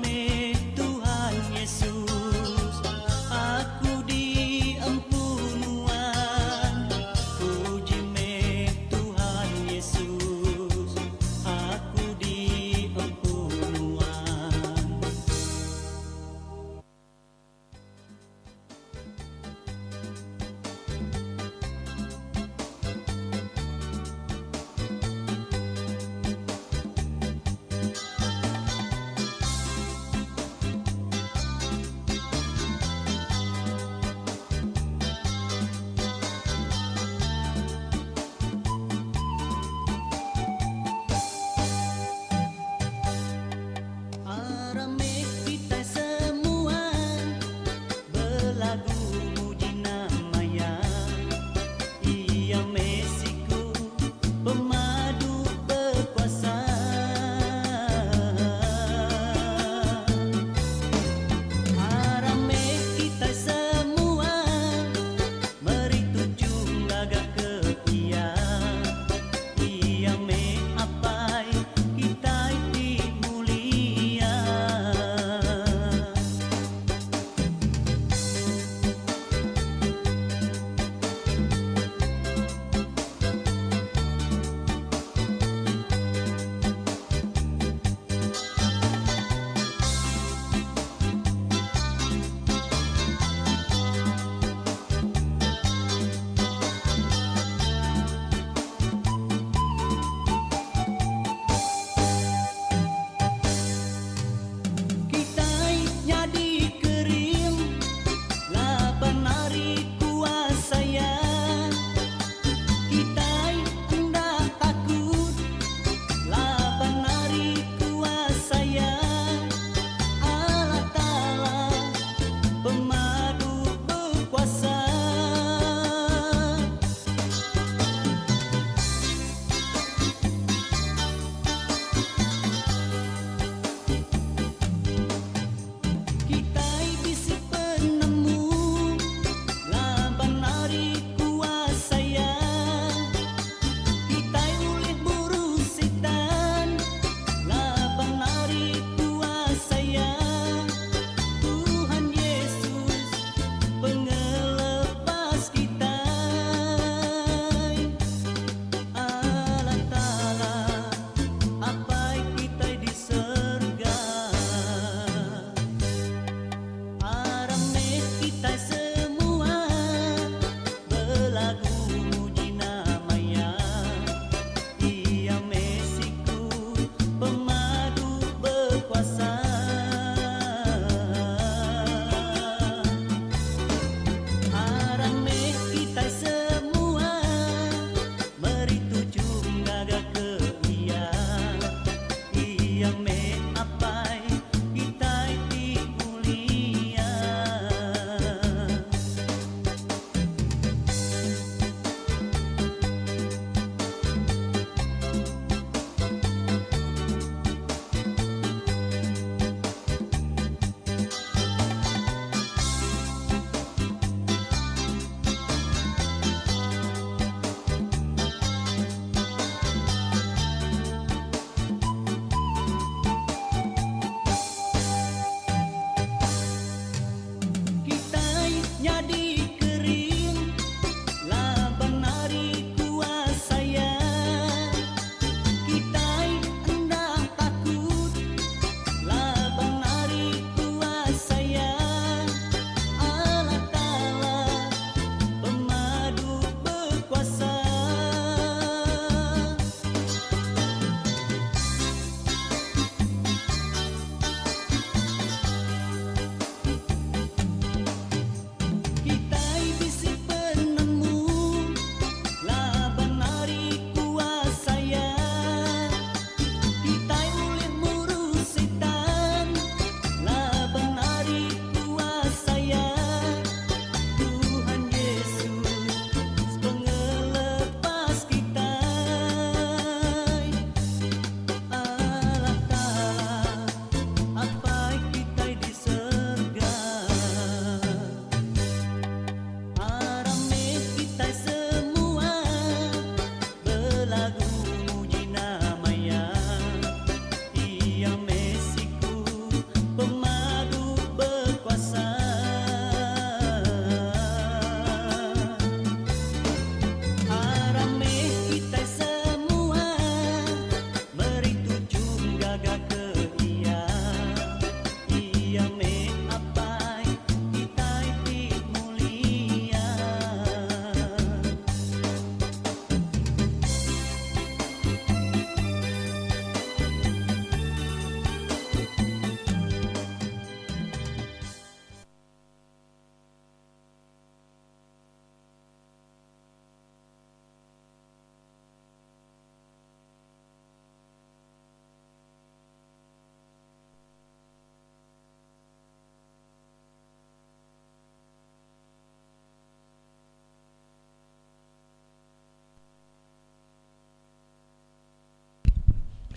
meh Tuhan Yesus, aku diampunuan. Puji meh Tuhan Yesus, aku diampunuan.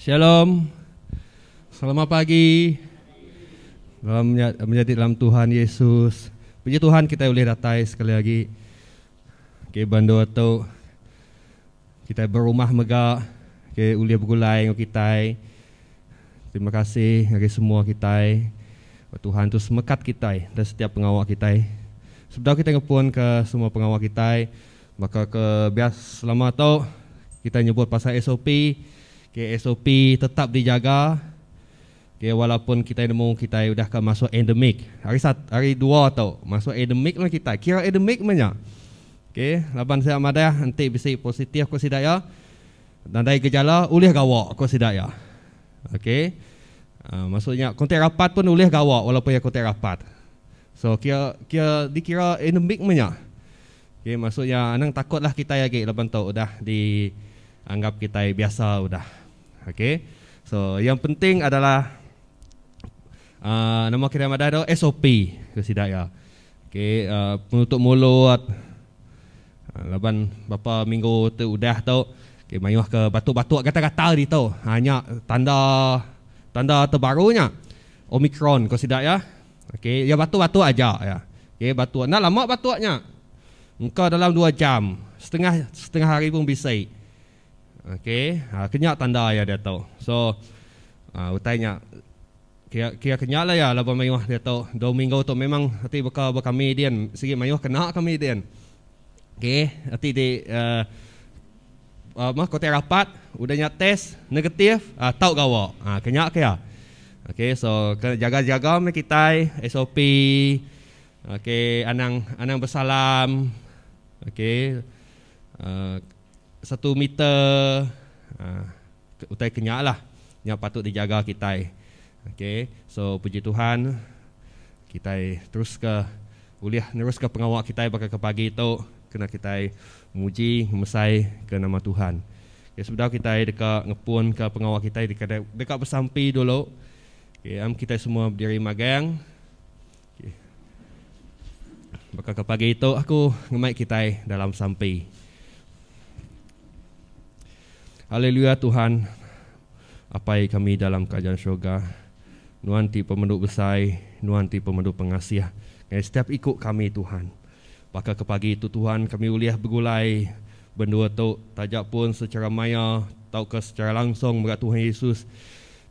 Shalom. Selamat pagi. Menjadi dalam Tuhan Yesus. Puji Tuhan kita boleh datang sekali lagi ke Bandar atau kita berumah megak ke ulia bergulai dengan kita. Terima kasih bagi semua kita. Tuhan terus mekat kita dan setiap pengawal kita. Sebelum kita ngepun ke semua pengawal kita, maka ke bias selama tu kita nyebut pasal SOP. Okay, SOP tetap dijaga. Okay, walaupun kita nemu kita udah ke masuk endemik. Hari 2 tau masuk endemik lah kita. Kira endemik mana? Okay, laban saya madah nanti bisa positif ko sidaya. Dan dari gejala ulih gawak ko sidaya. Okay. Maksudnya kontak rapat pun ulih gawak walaupun ya kontak rapat. So kira dikira endemik mana? Okay, maksudnya anang takutlah kita ya ke laban tau udah dianggap kita biasa udah. Okay. So yang penting adalah nama kita ada SOP ke sidaya. Okay, penutup mulut. Laban beberapa minggu tu udah tau. Okay, mayuh ke batuk-batuk kata-kata di tau. Hanya tanda terbarunya Omicron ke sidaya. Okay, ya batuk-batuk aja ya. Okay, batuk. Nak lama batuknya. Engkau dalam 2 jam, setengah hari pun bisa. Okay, kenyak tanda ya dia tahu. So, utainya kira kenyak lah ya. Laban mayuh dia tahu 2 minggu tu memang hati berkamedian. Sikit mayuh kena kamedian. Okay, hati di kotak rapat, udahnya tes negatif, tahu gawak. Kenyak kaya. Okay, so jaga-jaga kita SOP. Okay, anang bersalam. Okay, 1 meter. Utai kenyak lah yang patut dijaga kita. Okay, so puji Tuhan kita terus ke uliah terus ke pengawal kita bakal ke pagi itu kena kita memuji mesai ke nama Tuhan. Okay, sebentar kita dekat ngepun ke pengawal kita dekat bersampi dulu. Okay, kita semua berdiri magang. Okay. Bakal ke pagi itu aku ngemai kita dalam sampai. Haleluya Tuhan, apai kami dalam kerajaan syurga. Nuan ti pemenduk besar, Nuan ti pemenduk pengasih. Setiap ikut kami Tuhan. Maka ke pagi itu Tuhan kami uliah bergulai. Bendua tu tajak pun secara maya, tau ke secara langsung berat Tuhan Yesus.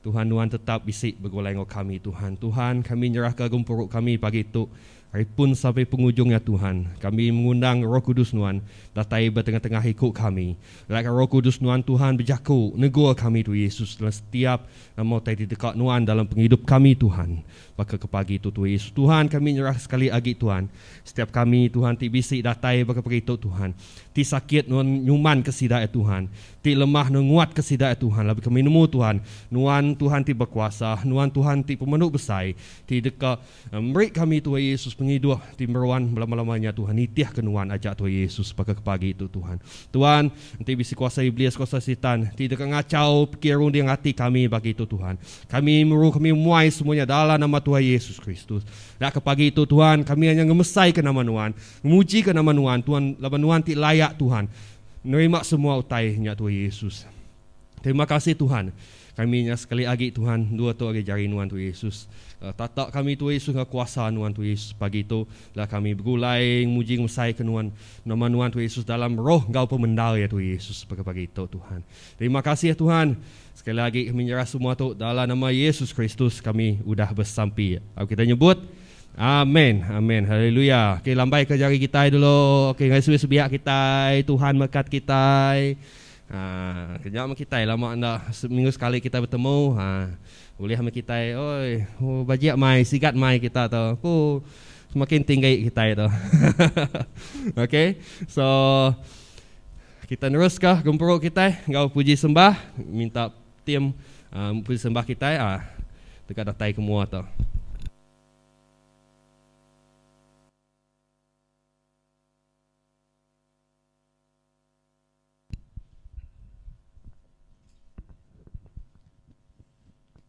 Tuhan Nuan tetap bisik bergulai dengan kami Tuhan. Tuhan kami nyerah ke gempuruk kami pagi itu. Hari pun sampai penghujungnya Tuhan. Kami mengundang Roh Kudus Nuan datai bertengah-tengah ikut kami. Like Roh Kudus Nuan Tuhan berjaku negur kami tu Yesus dalam setiap nama tadi dekat Nuan dalam penghidup kami Tuhan. Maka ke pagi itu Tuhan Yesus. Tuhan kami nyerah sekali lagi Tuhan. Setiap kami Tuhan ti bisik datai berkepagi itu Tuhan. Ti sakit Nuan nyuman kesidai Tuhan. Ti lemah nguat kesidai Tuhan. Lebih kami nemu Tuhan. Nuan Tuhan ti berkuasa. Nuan Tuhan ti pemenuk besar. Ti dekat merik kami Tuhan Yesus penghidup ti meruan lama-lamanya Tuhan. Nitiah kenuan ajak Tuhan Yesus pada pagi itu Tuhan. Tuhan nanti bisa kuasa iblis, kuasa setan. Ti dekat ngacau pikirun di hati kami bagi itu Tuhan. Kami muai semuanya dalam nama Tuhan Yesus Kristus. Dan ke pagi itu Tuhan kami hanya ngemesai ke nama Nuan. Memuji ke nama Nuan. Tuhan laban Nuan ti layak Tuhan. Nerima semua utainya Tuhan Yesus. Terima kasih Tuhan. Kami sekali lagi Tuhan, 2 tu lagi jari Nuan Tuhan Yesus. Tatak kami Tuhan Yesus dengan kuasa Nuan Tuhan Yesus. Pagi itu lah kami bergulai, muji ngesai ke Nuan. Nama Nuan Tuhan Yesus dalam roh Engkau pemendal ya Tuhan Yesus. Pagi itu Tuhan. Terima kasih ya Tuhan. Sekali lagi kami nyerah semua tu dalam nama Yesus Kristus kami udah bersampi. Kita nyebut amin, amin, haleluya. Okay, lambai ke jari kita dulu. Okay, ngasuh sebiak kita. Tuhan berkat kita. Kejap kita lama anda seminggu sekali kita bertemu. Boleh sama kita. Oi, bajiak mai, sigat mai kita tu. Semakin tinggi kita itu. Okay, so kita teruskan gempuruk kita. Engkau puji sembah, minta tim puji sembah kita. Dekat datai semua tu.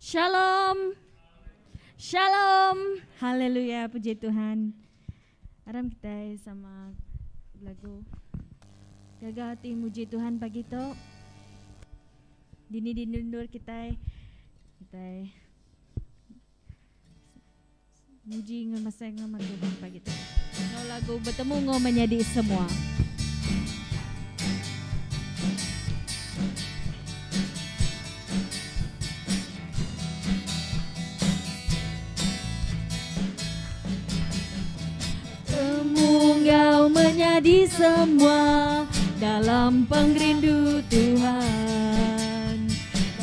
Shalom. Shalom. Haleluya, puji Tuhan. Aram kita sama lagu Gagah hati muji Tuhan pagi tu. Dini dinundur kita muji ngemasa ngemandukan pagi kita. No lagu bertemu ngo menjadi semua. Engkau menjadi semua dalam pengrindu Tuhan.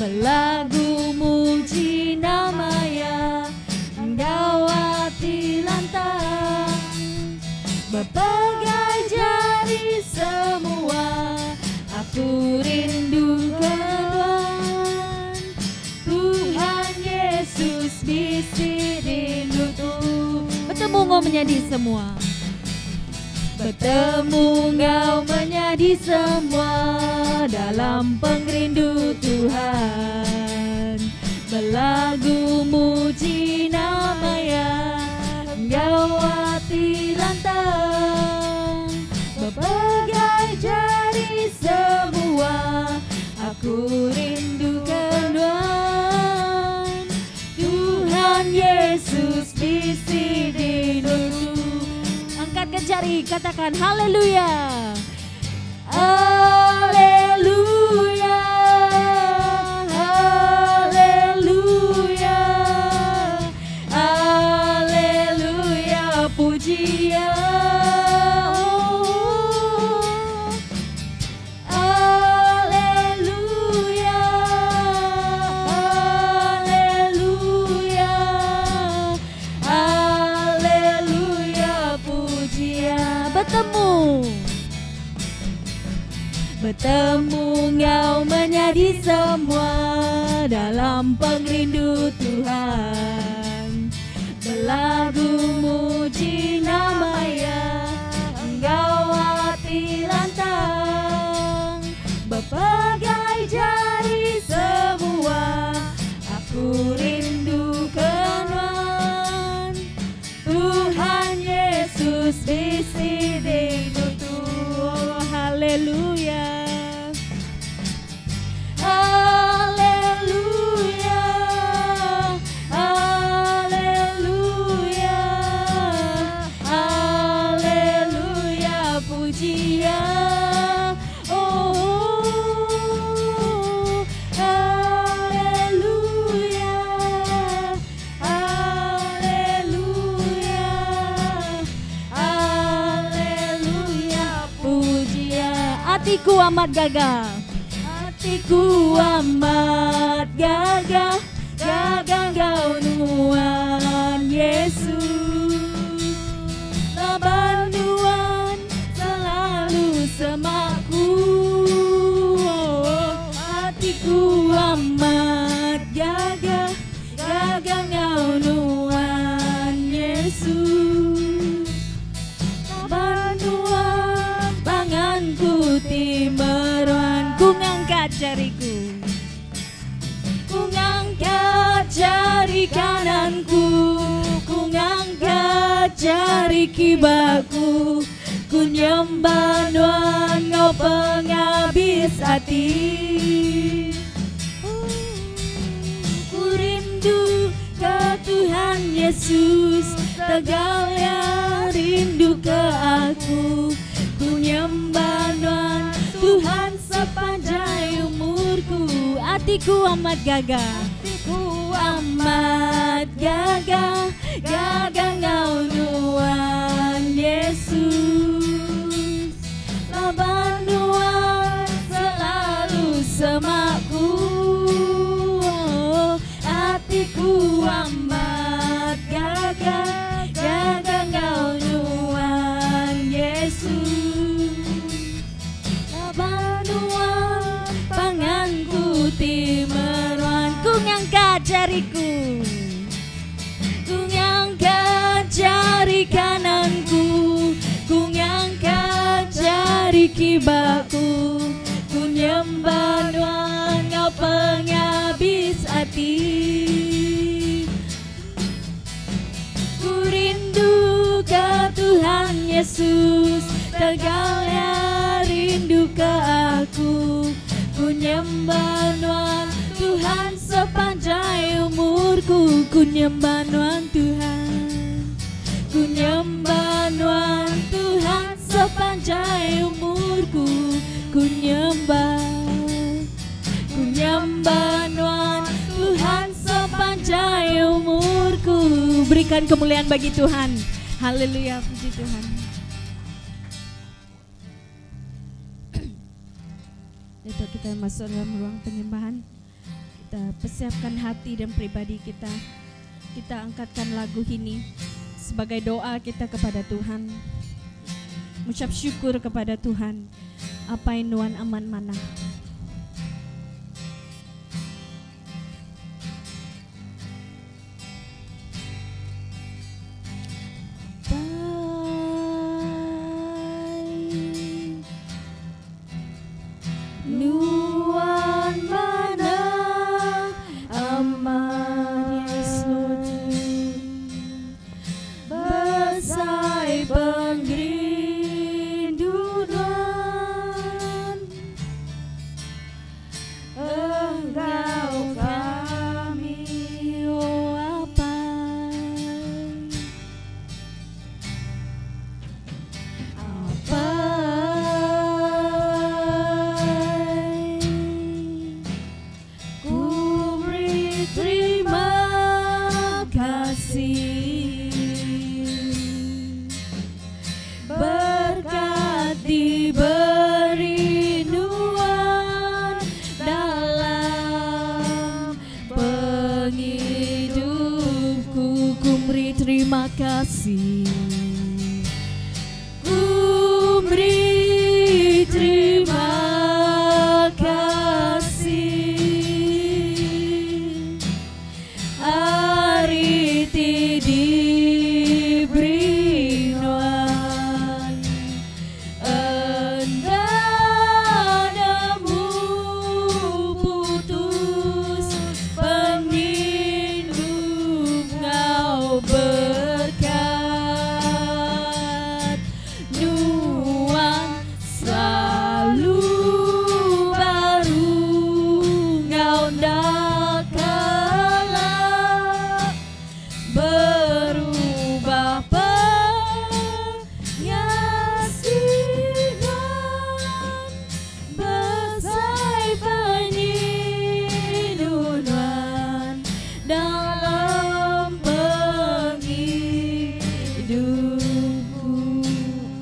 Berlagu muji namanya, Engkau hati lantang. Berpegang jari semua, aku rindukan Tuhan Yesus bisi rinduku. Bertemu engkau menjadi semua. Bertemu engkau menjadi semua dalam pengrindu Tuhan. Berlagu muji namanya, Engkau hati lantang. Berpegang jari semua, aku rindukan Tuhan. Tuhan Yesus bisi rinduku. Angkat jari, katakan haleluya. Haleluya. Haleluya. Haleluya. Pujian. Haleluya. Haleluya. Haleluya. Pujian. Bertemu engkau menjadi semua dalam pengrindu Tuhan. Berlagu muji namanya, Engkau hati lantang. Berpegang jari semua, aku rindukan Tuhan. Tuhan Yesus bisi rinduku. Haleluya. Haleluya. Haleluya. Haleluya. Pujian. Oh. Haleluya. Haleluya. Haleluya. Pujian. Hatiku amat gagah. Hatiku amat gagah, gagah Engkau Tuhan Yesus. Bantuan selalu semaku. Hatiku amat gagah, gagah Engkau Tuhan Yesus. Bantuan panganku timeruan, ku ngangkat jariku. Ku ngangkat jari kananku, ku ngangkat jari kibaku. Ku nyembah Tuhan Engkau penghabis hati. Ku rindu ke Tuhan Yesus, tegalnya rindu ke aku. Ku nyembah Tuhan sepanjang umurku. Hatiku amat gagah, hatiku amat gagah, gagah Engkau Tuhan Yesus. Laban Tuhan selalu semaku. Hatiku amat gagah, gagah Engkau Tuhan Yesus. Laban Tuhan panganku timeruan, ku ngangkat jariku. Ku ngangkat jari kananku, ku ngangkat jari kibaku. Ku nyembah Tuhan Engkau penghabis hati. Ku rindu ke Tuhan Yesus, tegalnya rindu ke aku. Ku nyembah Tuhan Tuhan sepanjang umurku, ku nyembah Tuhan Tuhan. Ku nyembah Tuhan Tuhan sepanjang umurku, ku nyembah Tuhan Tuhan sepanjang umurku. Berikan kemuliaan bagi Tuhan. Haleluya, puji Tuhan. Itu kita masuk dalam ruang penyembahan. Kita persiapkan hati dan pribadi kita. Kita angkatkan lagu ini sebagai doa kita kepada Tuhan. Mengucap syukur kepada Tuhan. Apa yang Tuhan aman mana. Nuan mana aman, yes Lord, besai pengerinduan Engkau kami, oh apa ku beri terima kasih, berkat diberi nuan dalam penghidupku. Ku beri terima kasih, ku beri terima kasih. Ariti diberi nuan endanamu putus penindu Engkau berkat nuan selalu baru Engkau ndak kalah berubah pengasihan besai penyinduan dalam penghidupku.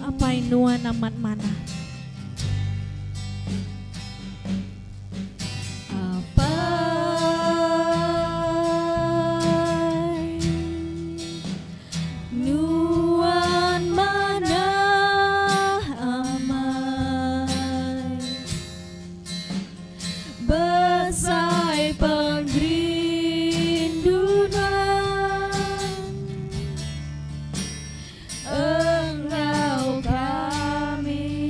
Apa yang nuan amat mana? Apa nuan mana aman, besai pengerinduan Engkau kami,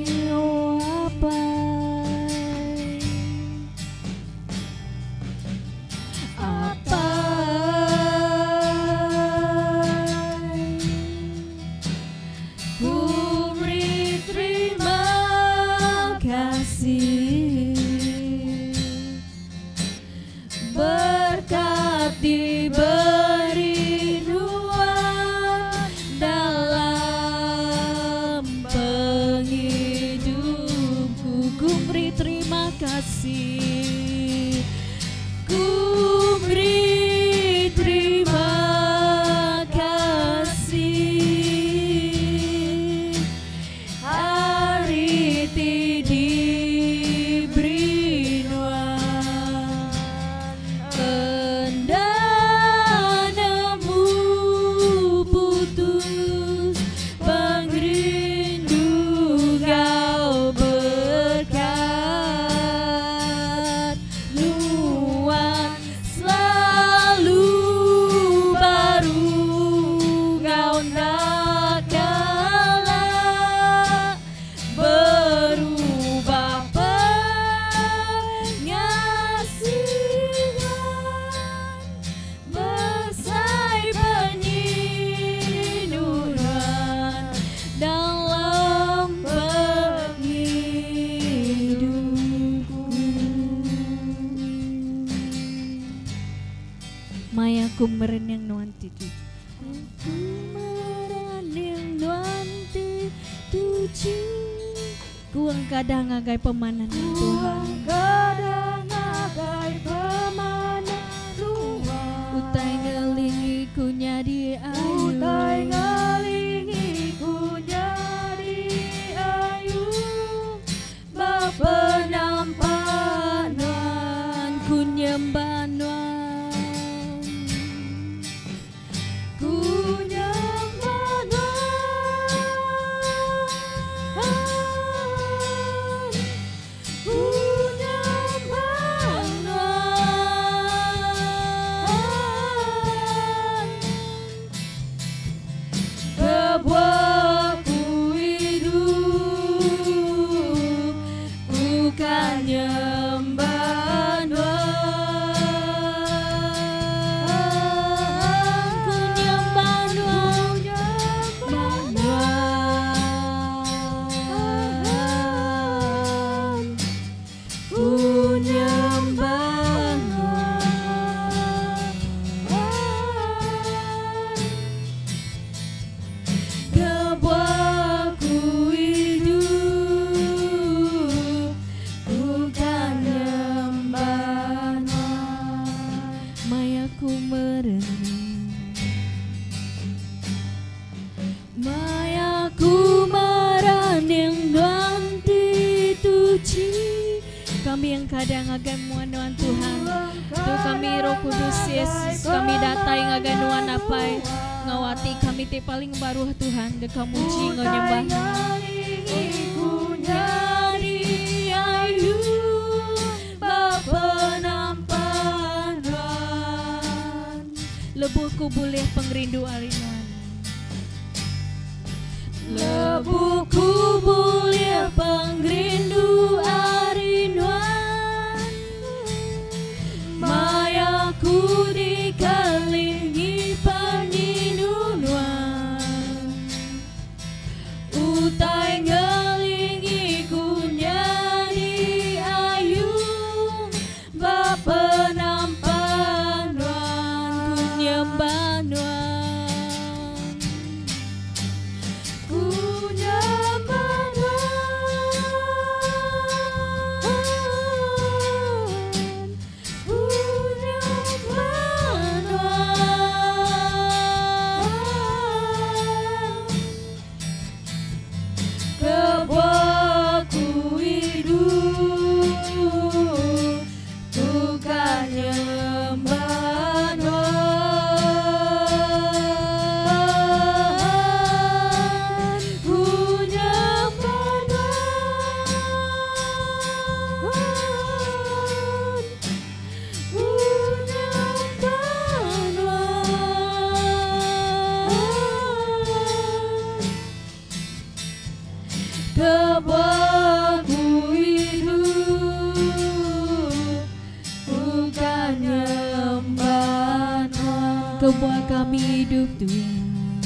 ku merenang nuanti tu. Ku merenang nuanti tuji. Ku kadang agai pemanan Tuhan. Kadang agai pemanan Tuhan. Utai ngelingi ku nyadi ayu. Utai ngelingi ku nyadi ayu. Bapenampanan ku nyembah nuan. Ku nyembah nuan. Ku nyembah nuan. Kebuahku hidup, bukan nyembah nuan. Ku nyembah nuan. Ku nyembah nuan. Kebuahku hidup, bukan nyembah nuan. Mayaku merenang. Mayaku merenang nuan dituji. Kami yang kadang agai muan nuan Tuhan. Tu kami Roh Kudus Yesus, kami datang agai nuan apai. Ngawati kami te paling baru Tuhan, de kamu ji nyembah. Ku nyari ayu, bapenampanan. Lebuhku boleh pengrindu arinuan. Lebuhku boleh pengrindu arinuan. Mayaku dikelilingi peninuan. Utai ngelingi ku nyadi ayu, bapenampanan. Ku nyembah nuan. Ku nyembah nuan. Ku nyembah nuan. Kebuahku hidup, bukan nyembah nuan. Ku nyembah nuan. Ku nyembah nuan. Kebuahku hidup, bukan nyembah nuan. Kebuah kami hidup Tuhan.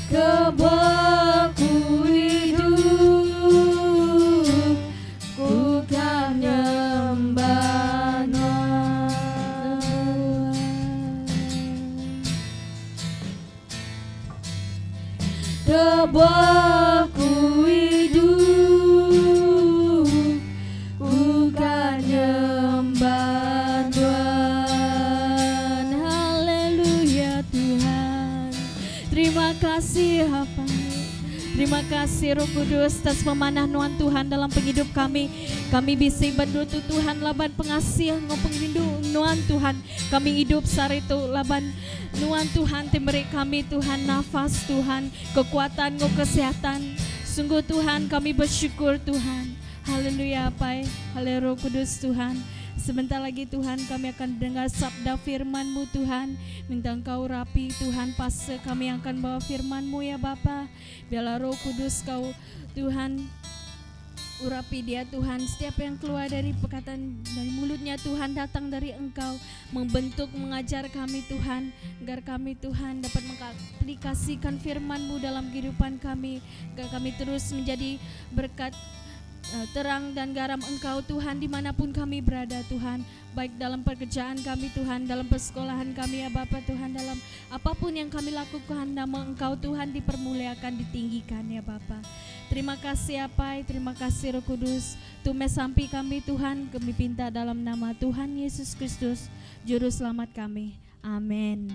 Kebuahku hidup, bukan nyembah nuan. Kebuahku hidup, bukan nyembah nuan. Haleluya Tuhan. Terima kasih Bapa. Terima kasih Roh Kudus atas pemanah nuan Tuhan dalam penghidup kami. Kami bisa berdoa Tuhan laban pengasih ngopeng rindu nuan Tuhan. Kami hidup sari itu laban nuan Tuhan memberi kami Tuhan nafas Tuhan, kekuatan ngo kesehatan. Sungguh Tuhan kami bersyukur Tuhan. Haleluya Pai. Haleluya Roh Kudus Tuhan. Sebentar lagi Tuhan kami akan dengar sabda firman-Mu Tuhan. Minta Engkau rapi Tuhan fase kami akan bawa firman-Mu ya Bapa. Biarlah Roh Kudus Kau Tuhan urapi dia Tuhan. Setiap yang keluar dari perkataan dari mulutnya Tuhan datang dari Engkau. Membentuk, mengajar kami Tuhan. Agar kami Tuhan dapat mengaplikasikan firman-Mu dalam kehidupan kami. Agar kami terus menjadi berkat terang dan garam Engkau Tuhan dimanapun kami berada Tuhan, baik dalam pekerjaan kami Tuhan, dalam persekolahan kami ya Bapa Tuhan, dalam apapun yang kami lakukan nama Engkau Tuhan dipermuliakan, ditinggikan ya Bapa. Terima kasih ya Pai, terima kasih Roh Kudus, tume sampai kami Tuhan, kami pinta dalam nama Tuhan Yesus Kristus, Juru Selamat kami. Amin.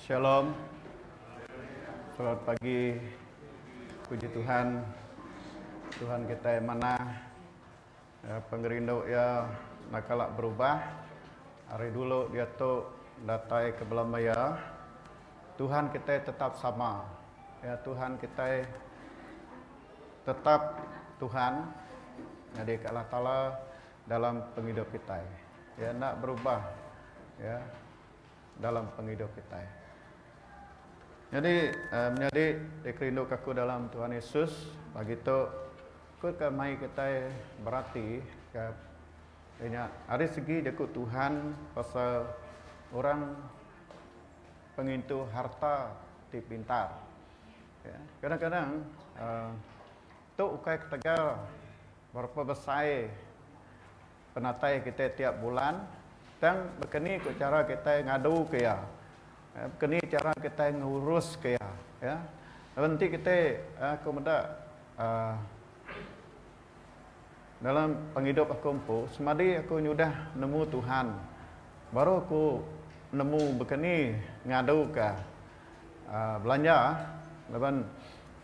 Shalom. Selamat pagi. Puji Tuhan. Tuhan kita yang mana pengerinduk ya nakalak berubah. Hari dulu dia tu datai ke belah maya. Tuhan kita tetap sama. Ya Tuhan kita tetap Tuhan. Jadi Allah Taala dalam penghidup kita. Ya nak berubah. Ya dalam penghidup kita. Jadi menjadi dikerinduk aku dalam Tuhan Yesus. Begitu ke mai kita berarti ke hari segi dekut Tuhan pasal orang pengintu harta ti pintar. Ya, kadang-kadang tu ukai ketegal berapa besar penatai kita tiap bulan dan berkeni ke cara kita ngadu ke ya. Kini cara kita ngurus ke ya. Nanti kita aku mendak dalam penghidup aku empu, semadi aku nyudah nemu Tuhan. Baru aku nemu berkeni ngadu ke belanja, leban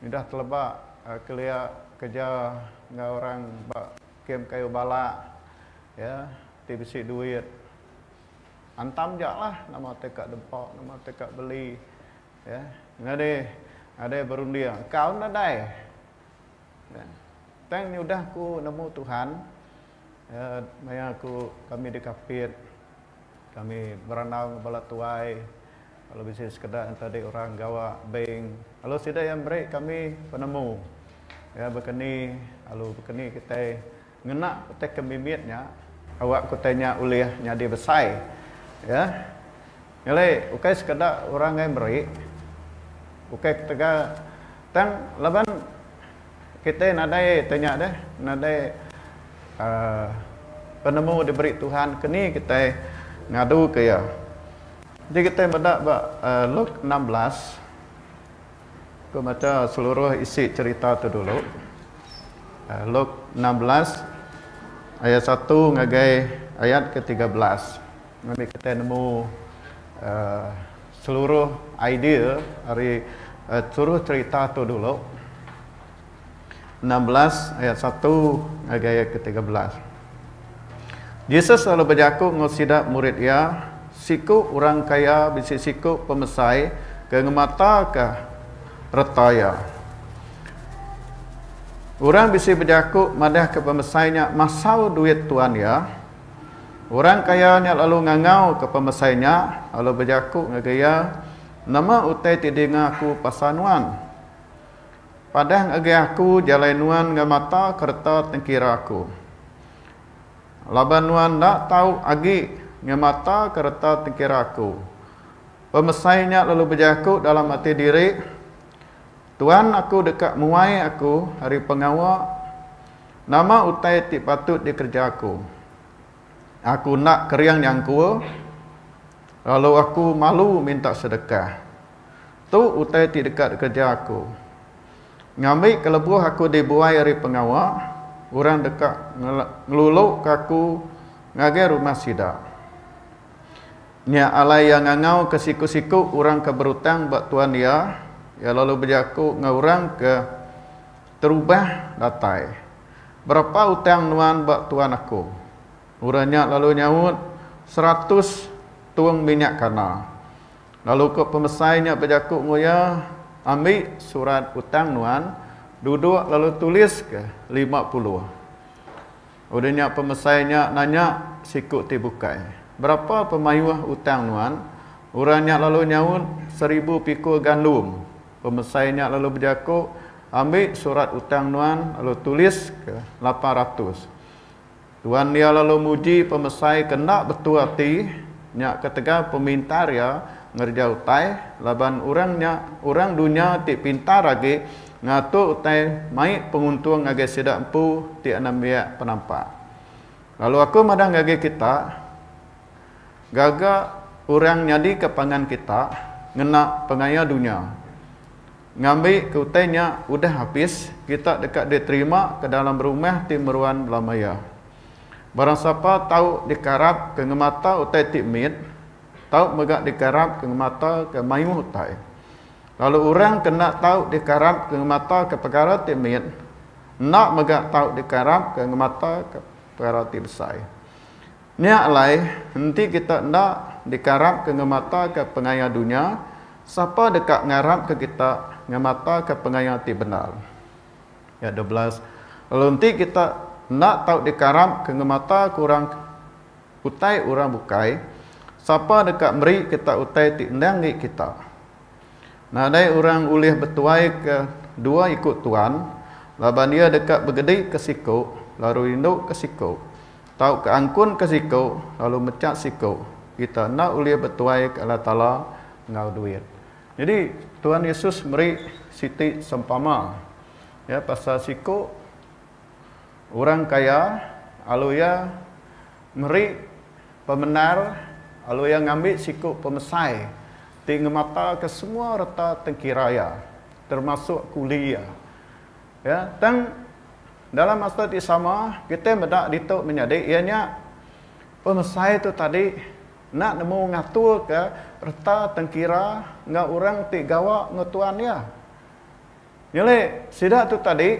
nyudah telebak kelia kerja dengan orang bak kem kayu balak ya, tibisi duit. Antam jak lah nama tekak dempak, nama tekak beli ya. Ada berundia kau nadai ya. Tang udah aku nemu Tuhan ya, maya kami dikapit, kami berenang bala tuai, kalau bisa sekedar tadi orang gawa beng, kalau sudah yang break kami penemu ya berkeni, lalu berkeni kita ngenak kita kemimitnya awak kutanya uliahnya dia besai ya. Nyale ukai sekedar orang yang beri ukai ketega tang laban kita nadai tanya deh nadai penemu diberi Tuhan kini kita ngadu ke ya. Jadi kita bedak Luke 16 aku baca seluruh isi cerita tu dulu. Luke 16 ayat 1 ngagai ayat ke-13. Nanti kita nemu seluruh idea dari seluruh cerita tu dulu. 16 ayat 1 ayat ke-13. Yesus selalu berjaku ngosidak murid ia, siku orang kaya bisi siku pemesai ke ngemata ke retaya. Orang bisi berjaku madah ke pemesainya masau duit tuan ya. Orang kayanya lalu ngangau ke pemesainya, lalu berjaku ngagaya, nama utai tidinga aku pasanuan. Padang agak aku jalainuan ngamata kerta tengkira aku. Labanuan tak tahu agi ngamata kerta tengkira aku. Pemesainya lalu berjaku dalam hati diri, Tuan aku dekat muai aku hari pengawak, nama utai ti patut dikerja aku. Aku nak keriang yang kuat, lalu aku malu minta sedekah. Tu utai ti dekat kerja aku. Ngambil kelebuh aku dibuai dari pengawak, orang dekat ngeluluk aku ngagai rumah sidak. Nya alai yang ngangau ke siku-siku orang ke berutang buat tuan dia, ya lalu berjaku ngurang ke terubah datai. Berapa utang nuan buat tuan aku? Uranya lalu nyawut 100 tuang minyak kana. Lalu ke pemesainya berjaku ngoya ambil surat utang nuan, duduk lalu tulis ke 50. Udahnya pemesainya nanya sikut tibukai. Berapa pemayuah utang nuan? Uranya lalu nyawut 1000 pikul gandum. Pemesainya lalu berjaku ambil surat utang nuan lalu tulis ke 800. Tuan dia lalu muji pemesai kena betul hati nya ketika pemintar ya ngerja utai laban orang dunia ti pintar lagi ngatur utai mai penguntung ngage sedak empu ti anam biak penampak. Lalu aku madang ngage kita gaga orang nyadi ke pangan kita ngena pengaya dunia. Ngambil ke utainya udah habis, kita dekat diterima ke dalam rumah ti meruan belamaya. Barang siapa tahu dikarap ke ngemata utai ti mit, tahu megak dikarap ke ngemata ke mayu utai. Lalu orang kena tahu dikarap ke ngemata ke perkara ti mit, nak megak tahu dikarap ke ngemata ke perkara ti besai. Niak lai, nanti kita nak dikarap ke ngemata ke pengaya dunia, siapa dekat ngarap ke kita ngemata ke pengaya ti benar. Ya 12. Lalu nanti kita nak tahu dikarap ke ngemata kurang utai orang bukai, siapa dekat meri kita utai ti endang kita. Nah, ada orang ulih betuai ke dua ikut tuan, laban dia dekat bergedi ke siku, lalu induk ke siku. Tahu ke angkun ke siku, lalu mecat siku. Kita nak ulih betuai ke Allah Ta'ala ngau duit. Jadi Tuhan Yesus beri siti sempama ya pasal siku orang kaya alu ya beri pemenar alu ya ngambil siku pemesai tinggi mata ke semua reta tengkiraya termasuk kuliah ya tang dalam masa yang sama kita mendak dituk menjadi ianya pemesai itu tadi nak nemu ngatur ke reta tengkira ngak orang ti gawa ngetuan ya. Jadi sidak tu tadi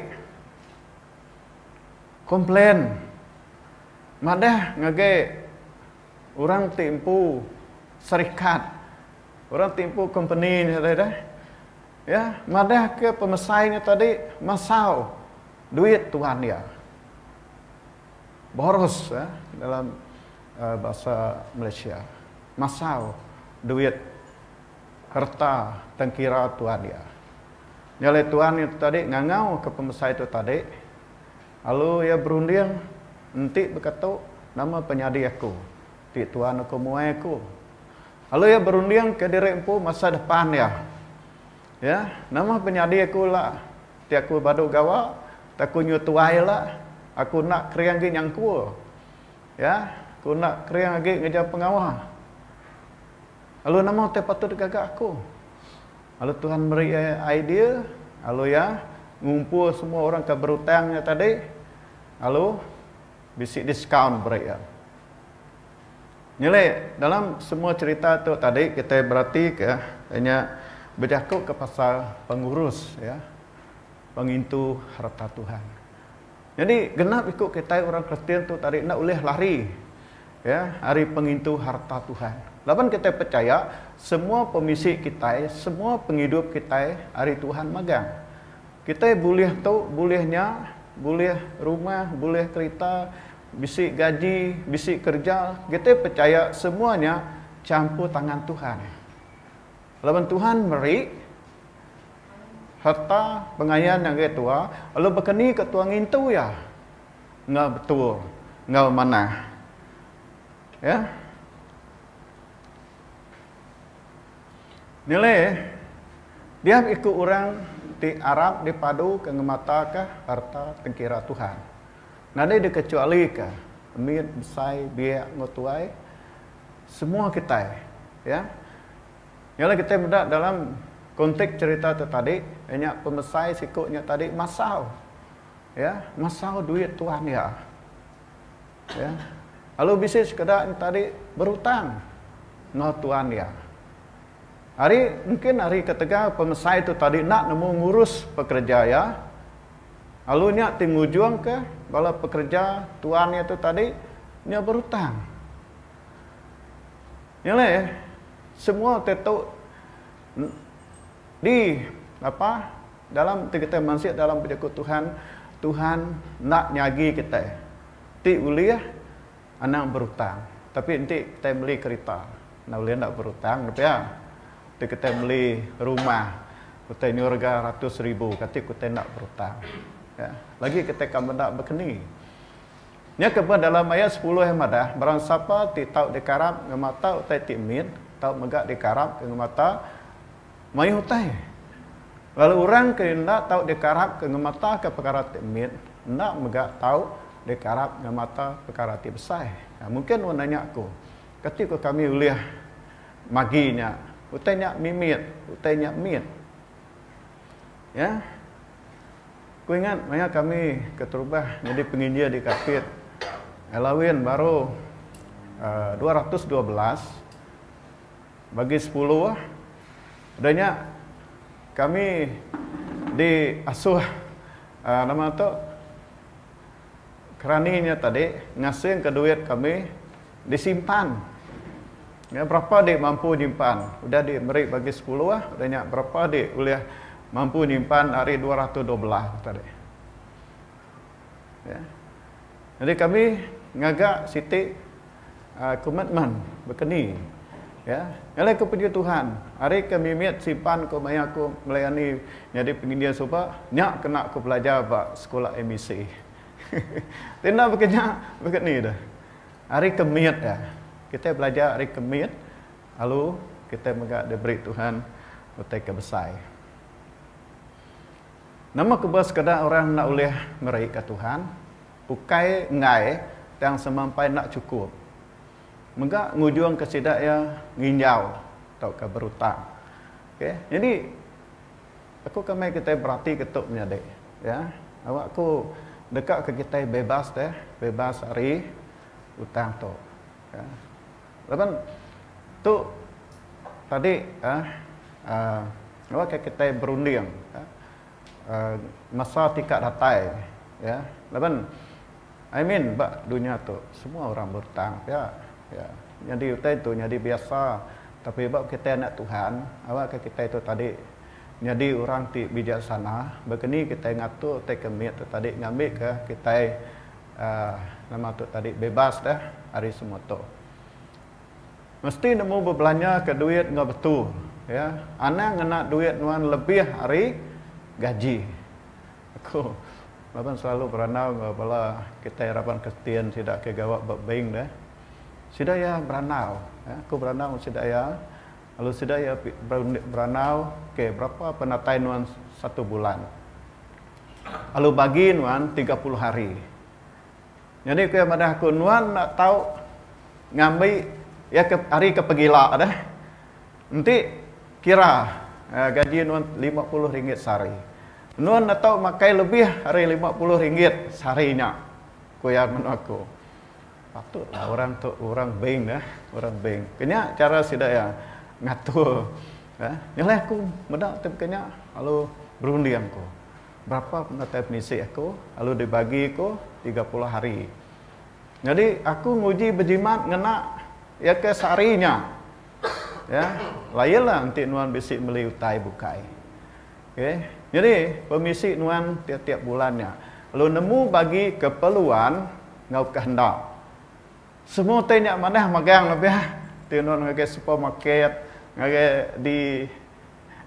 komplain. Madah ngage orang timpu serikat. Orang timpu company ni dah. Ya, madah ke pemesainya tadi masau duit tuan dia. Boros ya, dalam bahasa Malaysia. Masau duit harta tengkira tuan dia. Nyale tuan itu tadi ngangau ke pemesai itu tadi. Lalu ia berunding nanti berkata nama penyadi aku. Ti tuan aku muai aku. Lalu ia berunding ke diri empu masa depan ya. Ya, nama penyadi aku lah. Ti aku badu gawa, tak aku nyutuai lah. Aku nak kriang gi nyangku. Ya, aku nak kriang lagi ngejar pengawal. Lalu nama te patut gagak aku. Lalu Tuhan beri idea, lalu ya ngumpul semua orang ke berutangnya tadi, lalu bisik diskaun beri ya. Nilai dalam semua cerita tu tadi kita berarti ke hanya berjakut ke pasal pengurus ya, pengintu harta Tuhan. Jadi genap ikut kita orang Kristian tu tadi nak boleh lari ya hari pengintu harta Tuhan. Lapan kita percaya semua pemisi kita, semua penghidup kita hari Tuhan magang. Kita boleh tahu, bolehnya, boleh rumah, boleh kereta, bisik gaji, bisik kerja. Kita percaya semuanya campur tangan Tuhan. Lapan Tuhan beri harta pengayan yang tua, lalu berkeni ke tuang itu ya, nggak betul, nggak mana, ya. Nilai dia ikut orang di Arab dipadu ke ngemata ke harta tengkira Tuhan. Nade dikecuali ke mit besai biak ngotuai semua kita ya. Yalah kita mendak dalam konteks cerita tu tadi hanya pemesai sikutnya tadi masau. Ya, masau duit Tuhan ya. Ya. Lalu bisnis sekedar tadi berutang ngotuan ya. Mungkin hari ketiga pemesai itu tadi nak nemu ngurus pekerja ya. Lalu nya tingujuang ke bala pekerja tuannya itu tadi nya berutang. Yalah semua tetu di apa dalam kita manusia dalam berjakut Tuhan nak nyagi kita. Ti uliah anak berutang. Tapi nanti kita beli kereta. Nak boleh nak berutang tapi ya. Kita beli rumah, Kutai nyurga 100,000 kata kutai nak berhutang. Ya. Lagi kita kan nak berkeni. Nya kepada dalam ayat 10 yang madah, barang siapa ti tau dikarap ngemata utai ti min, tau megak dikarap ke ngemata mai hutai. Lalu orang ke nak tau dikarap ke ngemata ke perkara ti min, nak megak tau dikarap ngemata perkara ti besar. Ya, mungkin orang nanya aku, ketika kami uliah maginya, utai nyak mimit, utai nyak min. Ya. Ku ingat maya kami keterubah jadi penginjil di Kapit. Elawin baru 212 bagi 10 adanya kami diasuh nama tu keraninya tadi ngasih ke duit kami disimpan. Ya, berapa dia mampu nyimpan? Udah diberi bagi 10 adanya berapa dia boleh mampu nyimpan hari 212 tadi. Ya. Jadi kami ngagak siti komitmen berkeni. Ya, oleh kepuji Tuhan. Hari kami miat simpan ko maya aku melayani jadi penginjil soba, nyak kena aku belajar ba sekolah MBC. Tindak begini dah. Hari kemiat ya. Kita belajar hari kemiat, lalu kita megak diberi Tuhan utai kebesar. Nama kebas kada orang nak boleh meraih ke Tuhan, ukai ngai yang semampai nak cukup. Megak ngujung ke sidak ya nginjau atau ke berutang. Okey. Jadi aku kami kita berarti ketuk menyadek, ya. Awak aku dekat ke kita bebas deh, bebas hari utang tu. Ya. Lepas tu tadi awak kita berunding, ya. Masa tikat datai, ya. Lepas bak dunia tu semua orang berhutang, ya. Ya. Jadi utai tu jadi biasa, tapi bab kita nak Tuhan, awak kita itu tadi jadi orang ti bijaksana, begini kita ngatur utai kemit tu tadi ngambil ke kita nama tu tadi bebas dah hari semua tu. Mesti nemu berbelanja ke duit enggak betul, ya. Anak ngena duit nuan lebih hari gaji. Aku lapan selalu beranau bila kita harapan Kristian tidak ke gawak berbing dah. Sudah ya beranau, ya. Aku beranau sudah ya. Lalu sudah ya beranau ke berapa penatai nuan 1 bulan. Lalu bagi nuan 30 hari. Jadi ke madah aku nuan nak tahu ngambil ya ke hari kepegila dah. Nanti kira gaji nuan RM50 sehari. Nuan nak tahu makai lebih hari RM50 seharinya. Kuyar menu aku. Patutlah orang tu orang bank dah, orang bank. Kenya cara sidak ya ngatur. Ya, nyalah aku medak tu kenya lalu berunding aku. Berapa penatai penisi aku, lalu dibagi aku 30 hari. Jadi aku nguji berjimat ngena ya ke seharinya. Ya, layalah nanti nuan bisik beli utai bukai. Okey. Jadi pemisi nuan tiap-tiap bulannya. Lalu nemu bagi keperluan ngau kehendak. Semua tanya mana magang lebih tinuan ngake supermarket, ngake di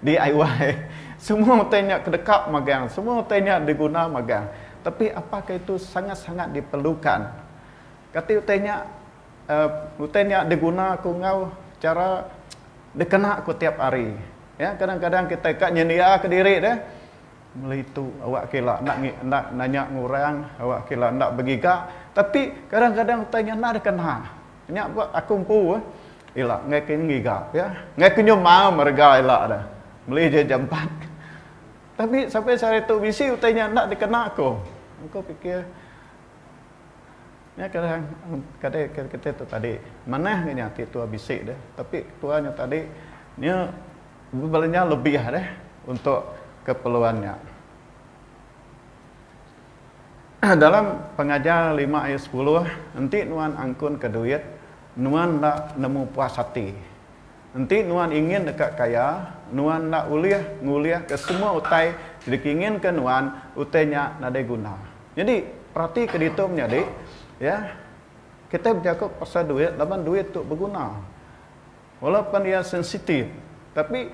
DIY. Semua tanya kedekat magang, semua tanya diguna magang. Tapi apakah itu sangat-sangat diperlukan? Kata tanya diguna aku ngau cara dikena aku tiap hari. Ya, kadang-kadang kita kat nyedia ke diri dah. Mulai itu awak kira nak nanya ngurang, awak kira nak bergigak, tapi kadang-kadang tanya nak kena. Nyak buat aku empu elak ngai kena gigak, ya. Ngai kunyo mau merga elak dah. Mulai je jam 4. Tapi sampai sehari tu bisi tanya nak dikena aku. Aku fikir ya kadang kita tu tadi mana nya tu bisik dah, tapi tuanya tadi nya bebalnya lebih dah untuk keperluannya. Dalam pengajar 5 ayat 10, nanti nuan angkun ke duit, nuan nak nemu puas hati. Nanti nuan ingin dekat kaya, nuan nak nguliah ke semua utai, ingin ke nuan utainya nada guna. Jadi perhati ke ditu menjadi, ya kita bercakap pasal duit, laban duit tu berguna. Walaupun dia sensitif, tapi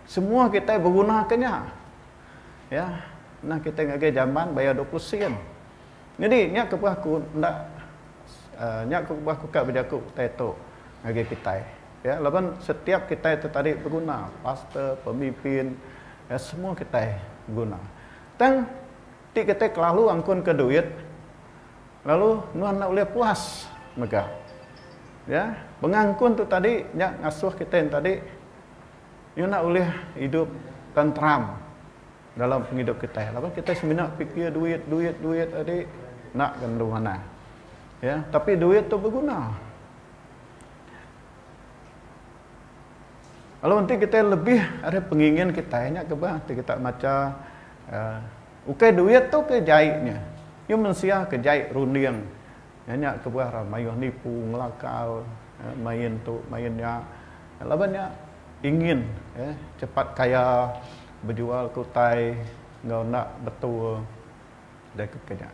Semua kita bergunakannya. Ya. Nah kita ngage zaman bayar 20 sen. Jadi nya ke aku ndak nya ke aku kak berjaku teto ngage kita. Ya, laban setiap kita itu tadi berguna, pastor, pemimpin, ya semua kita guna. Tang ti kita kelalu angkun ke duit. Lalu nuan nak boleh puas mega. Ya, pengangkun tu tadi nya ngasuh kita yang tadi you nak boleh hidup tentram dalam hidup kita. Lalu kita sebenarnya fikir duit tadi nak kan mana. Ya, tapi duit tu berguna. Kalau nanti kita lebih ada pengingin kita nya ke bah kita baca ukai duit tu ke jahitnya. You manusia ke jahit runding. Nya ke bah mayuh nipu ngelakau main tu mainnya. Labannya ingin cepat kaya berjual kutai ngau nak betul dan kekenya.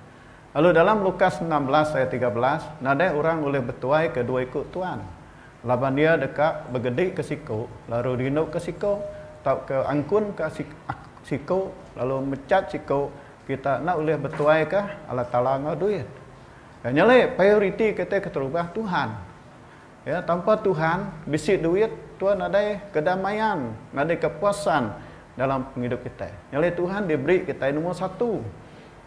Lalu dalam Lukas 16 ayat 13 nada orang boleh bertuai kedua ikut Tuhan. Laban dia dekat bergedik ke siku, lalu dinuk ke siku, tau ke angkun ke siku, lalu mecat siku, kita nak boleh bertuai ke Allah Ta'ala ngau duit. Dan nyale priority kita keterubah Tuhan. Ya, tanpa Tuhan, bisik duit, Tuhan ada kedamaian, ada kepuasan dalam penghidup kita. Nyale Tuhan diberi kita nomor satu.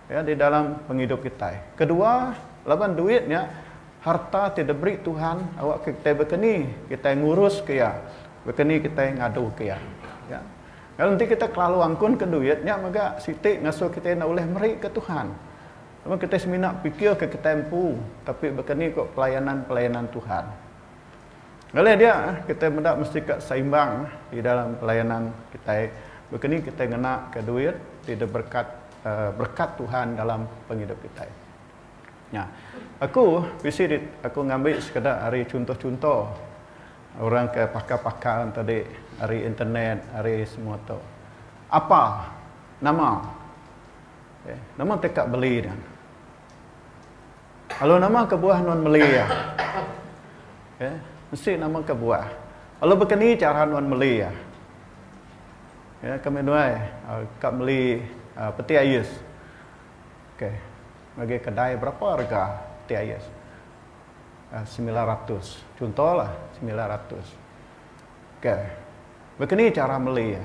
Ya, di dalam penghidup kita. Kedua, laban duitnya harta tidak beri Tuhan, awak kita berkeni, kita ngurus ke ya. Berkeni kita ngadu ke ya. Ya. Kalau nanti kita kelalu angkun ke duitnya, maka sitik ngasuh kita nak boleh meri ke Tuhan. Memang kita seminat fikir ke kita empu, tapi berkeni kok pelayanan Tuhan. Kalau dia kita mendak mesti kat seimbang di dalam pelayanan kita. Berkeni kita kena ke duit, tidak berkat Tuhan dalam penghidup kita. Ya. Aku ngambil sekadar hari contoh-contoh orang ke pakar-pakar tadi, hari internet, hari semua tu. Apa nama? Nama tekak beli dan. Kalau nama kebuah non beli ya. Mesti nama kebuah. Kalau berkeni cara non beli ya. Ya, kami dua kak beli peti ais. Okey. Bagi kedai berapa harga peti ais? 900. Contohlah 900. Okey. Begini cara beli ya.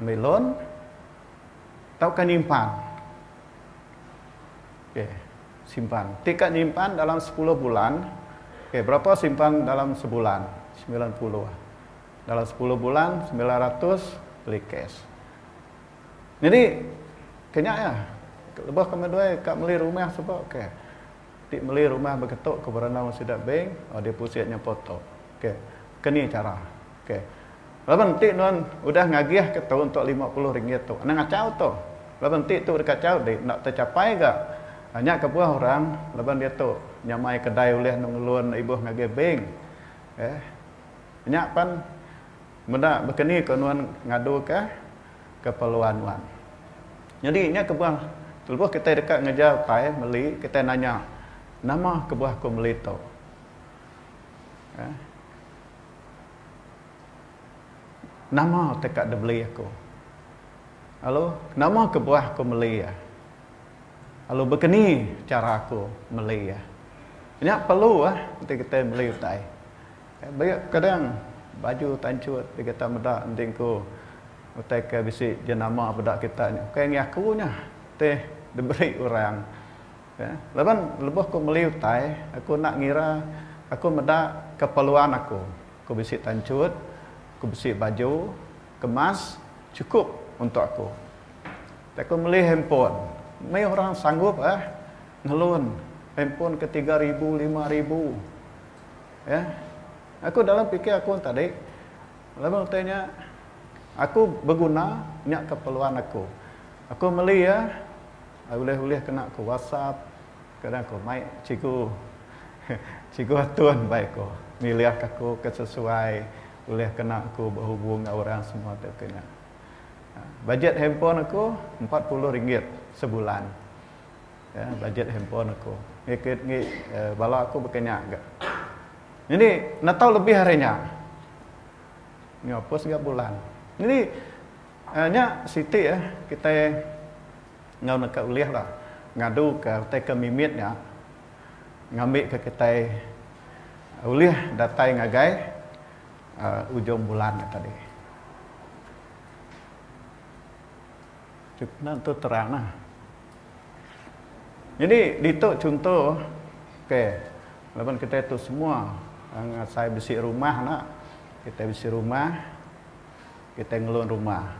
Ambil loan, tau kan nyimpan. Okey, simpan. Tiket nyimpan dalam 10 bulan. Okey, berapa simpan dalam sebulan? 90. Dalam 10 bulan 900 beli cash. Jadi kenyak ya. Lepas kami dua kat beli rumah sebab okey. Tik beli rumah berketuk ke beranda Sidak Bank, depositnya foto. Okey. Kini cara. Okey. Lepas tik non udah ngagih ke tu untuk RM50 tu. Ana ngacau tu. Lepas tik tu dekat cau dik nak tercapai gak. Hanya ke buah orang, lepas dia tu nyamai kedai oleh nungulun ibu ngagih bank. Banyak pan benda berkeni ke nuan ngadu ke keperluan nuan. Jadi nya ke buah lepas kita dekat ngejar pai beli, kita nanya nama kebuah aku beli tu. Nama dekat dia beli aku. Lalu nama kebuah aku beli ya. Lalu begini cara aku beli ya. Ini perlu nanti kita beli utai. Banyak kadang baju tancut kita medak nanti ku utai ke bisi jenama bedak kita ni. Kayak ngakunya teh diberi orang. Ya. Lepas aku beli utai, aku nak ngira aku medak keperluan aku. Aku bisi tancut, aku bisi baju, kemas cukup untuk aku. Aku beli handphone. Mai orang sanggup ngelun handphone ke 3,000, 5,000. Ya. Aku dalam fikir aku tadi, lepas tanya aku berguna nyak keperluan aku. Aku beli ya, boleh kena ke WhatsApp, kadang aku mai cikgu tuan baik ko. Milih aku ke sesuai, boleh kena aku berhubung dengan orang semua tu kena. Budget handphone aku RM40 sebulan. Ya, budget handphone aku. Ngikut bala aku berkenyak enggak. Jadi nak tahu lebih harinya. Ngapa 3 bulan. Jadi nya Siti ya, kita ngau nak uliah lah. Ngadu ke mimitnya. Ngambil ke kita uliah datai ngagai ujung bulan tadi. Cukup tu terang lah. Jadi itu contoh, lepas kita itu semua, saya besi rumah nak, kita besi rumah, kita ngelun rumah.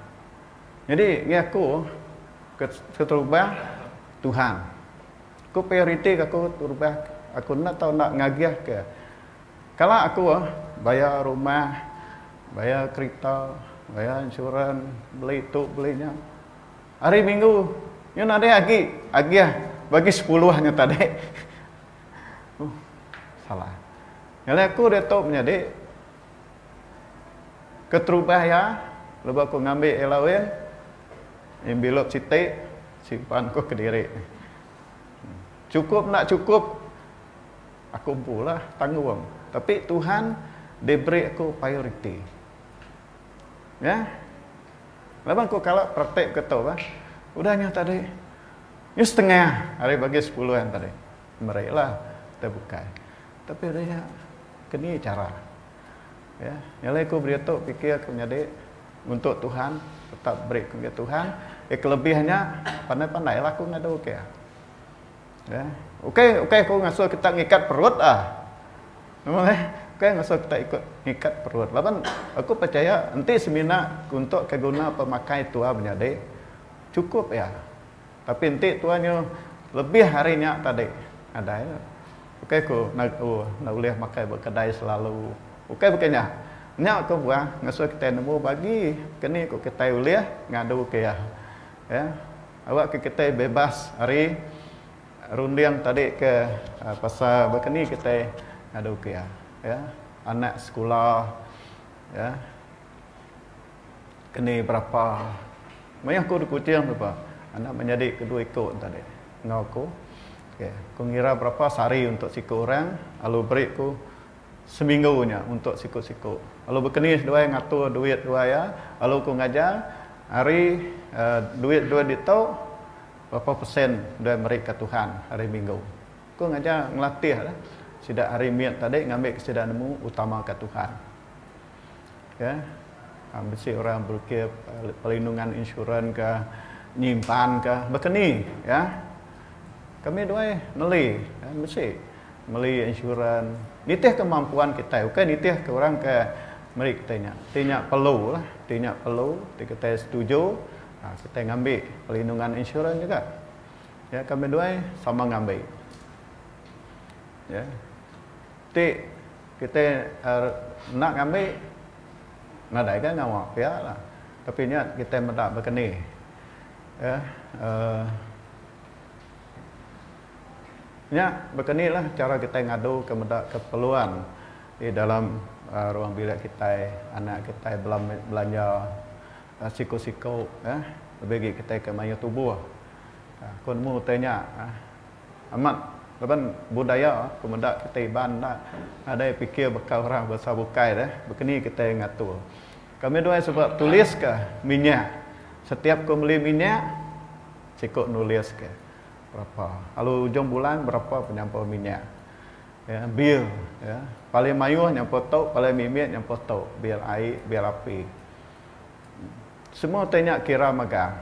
Jadi ni aku keterubah Tuhan. Aku prioriti aku terubah, aku nak tahu nak ngagiah ke. Kalau aku bayar rumah, bayar kereta, bayar insurans, beli itu belinya. Hari Minggu, you nak ada agiah bagi 10 hanya tadi. Salah. Jadi aku dia tahu menjadi keterubah ya, lepas aku ngambil elawin, envelope Siti, simpan aku ke diri. Cukup nak cukup, aku pula tanggung. Tapi Tuhan diberi aku priority. Ya. Lepas aku kalau praktek kata, udahnya tadi, ini setengah hari bagi 10-an tadi. Mereka lah terbuka. Tapi dia kini cara. Ya, nyala aku beritahu fikir aku menjadi untuk Tuhan, tetap beri ke Tuhan. Kelebihannya pandai-pandai lah aku ngadu okey. Ya. Okey aku ngasuh kita ngikat perut Memang okey ngasuh kita ikut ngikat perut. Lapan aku percaya nanti seminar untuk keguna pemakai tua menjadi cukup ya. Tapi nanti tuanya lebih harinya tadi ada ya. Okey aku nak boleh makai berkedai selalu. Okey bukannya. Nya aku buah ngasuh kita nemu bagi kini aku kita boleh ngadu ke ya. Ya. Awak ke kita bebas hari rundiang tadi ke pasal begini kita ngadu ke ya. Ya. Anak sekolah ya. Kini berapa? Banyak aku dikucing berapa? Anak menjadi kedua ikut tadi. Ngau aku. Okey, aku ngira berapa sehari untuk siku orang, lalu beri aku seminggunya untuk siku-siku. Lalu berkenis dua yang ngatur duit dua ya, lalu aku ngajar hari duit dua ditau berapa persen dua mereka Tuhan hari Minggu. Aku ngajar ngelatih lah. Sidak hari miat tadi ngambil kesedaran nemu utama ke Tuhan. Ya. Mesti orang berkir pelindungan insurans ke nyimpan ke berkeni ya. Kami dua neli ya, mesti meli insurans. Nitih kemampuan kita, bukan nitih ke orang ke mereka tanya. Tanya perlu lah, tanya perlu, kita setuju, kita ngambil pelindungan insurans juga. Ya, kami dua sama ngambil. Ya. Kita nak ngambil nadai kan ngawak ya lah. Tapi niat kita mendak berkeni. Ya, nya berkeni lah cara kita ngadu kepada keperluan di dalam ruang bilik kita, anak kita belanja siku-siku ya, bagi kita ke maya tubuh. Kon mu tanya amat leban budaya kemudian kita iban ada fikir bekal orang besar bukai dah berkeni kita ngatur. Kami dua sebab tulis ke minyak. Setiap kau beli minyak cikok nulis ke berapa. Kalau ujung bulan berapa penyampur minyak. Ya, bil ya. Paling mayuh nyampur tok, paling mimit nyampur tok, bil air, bil api. Semua tanya kira magang.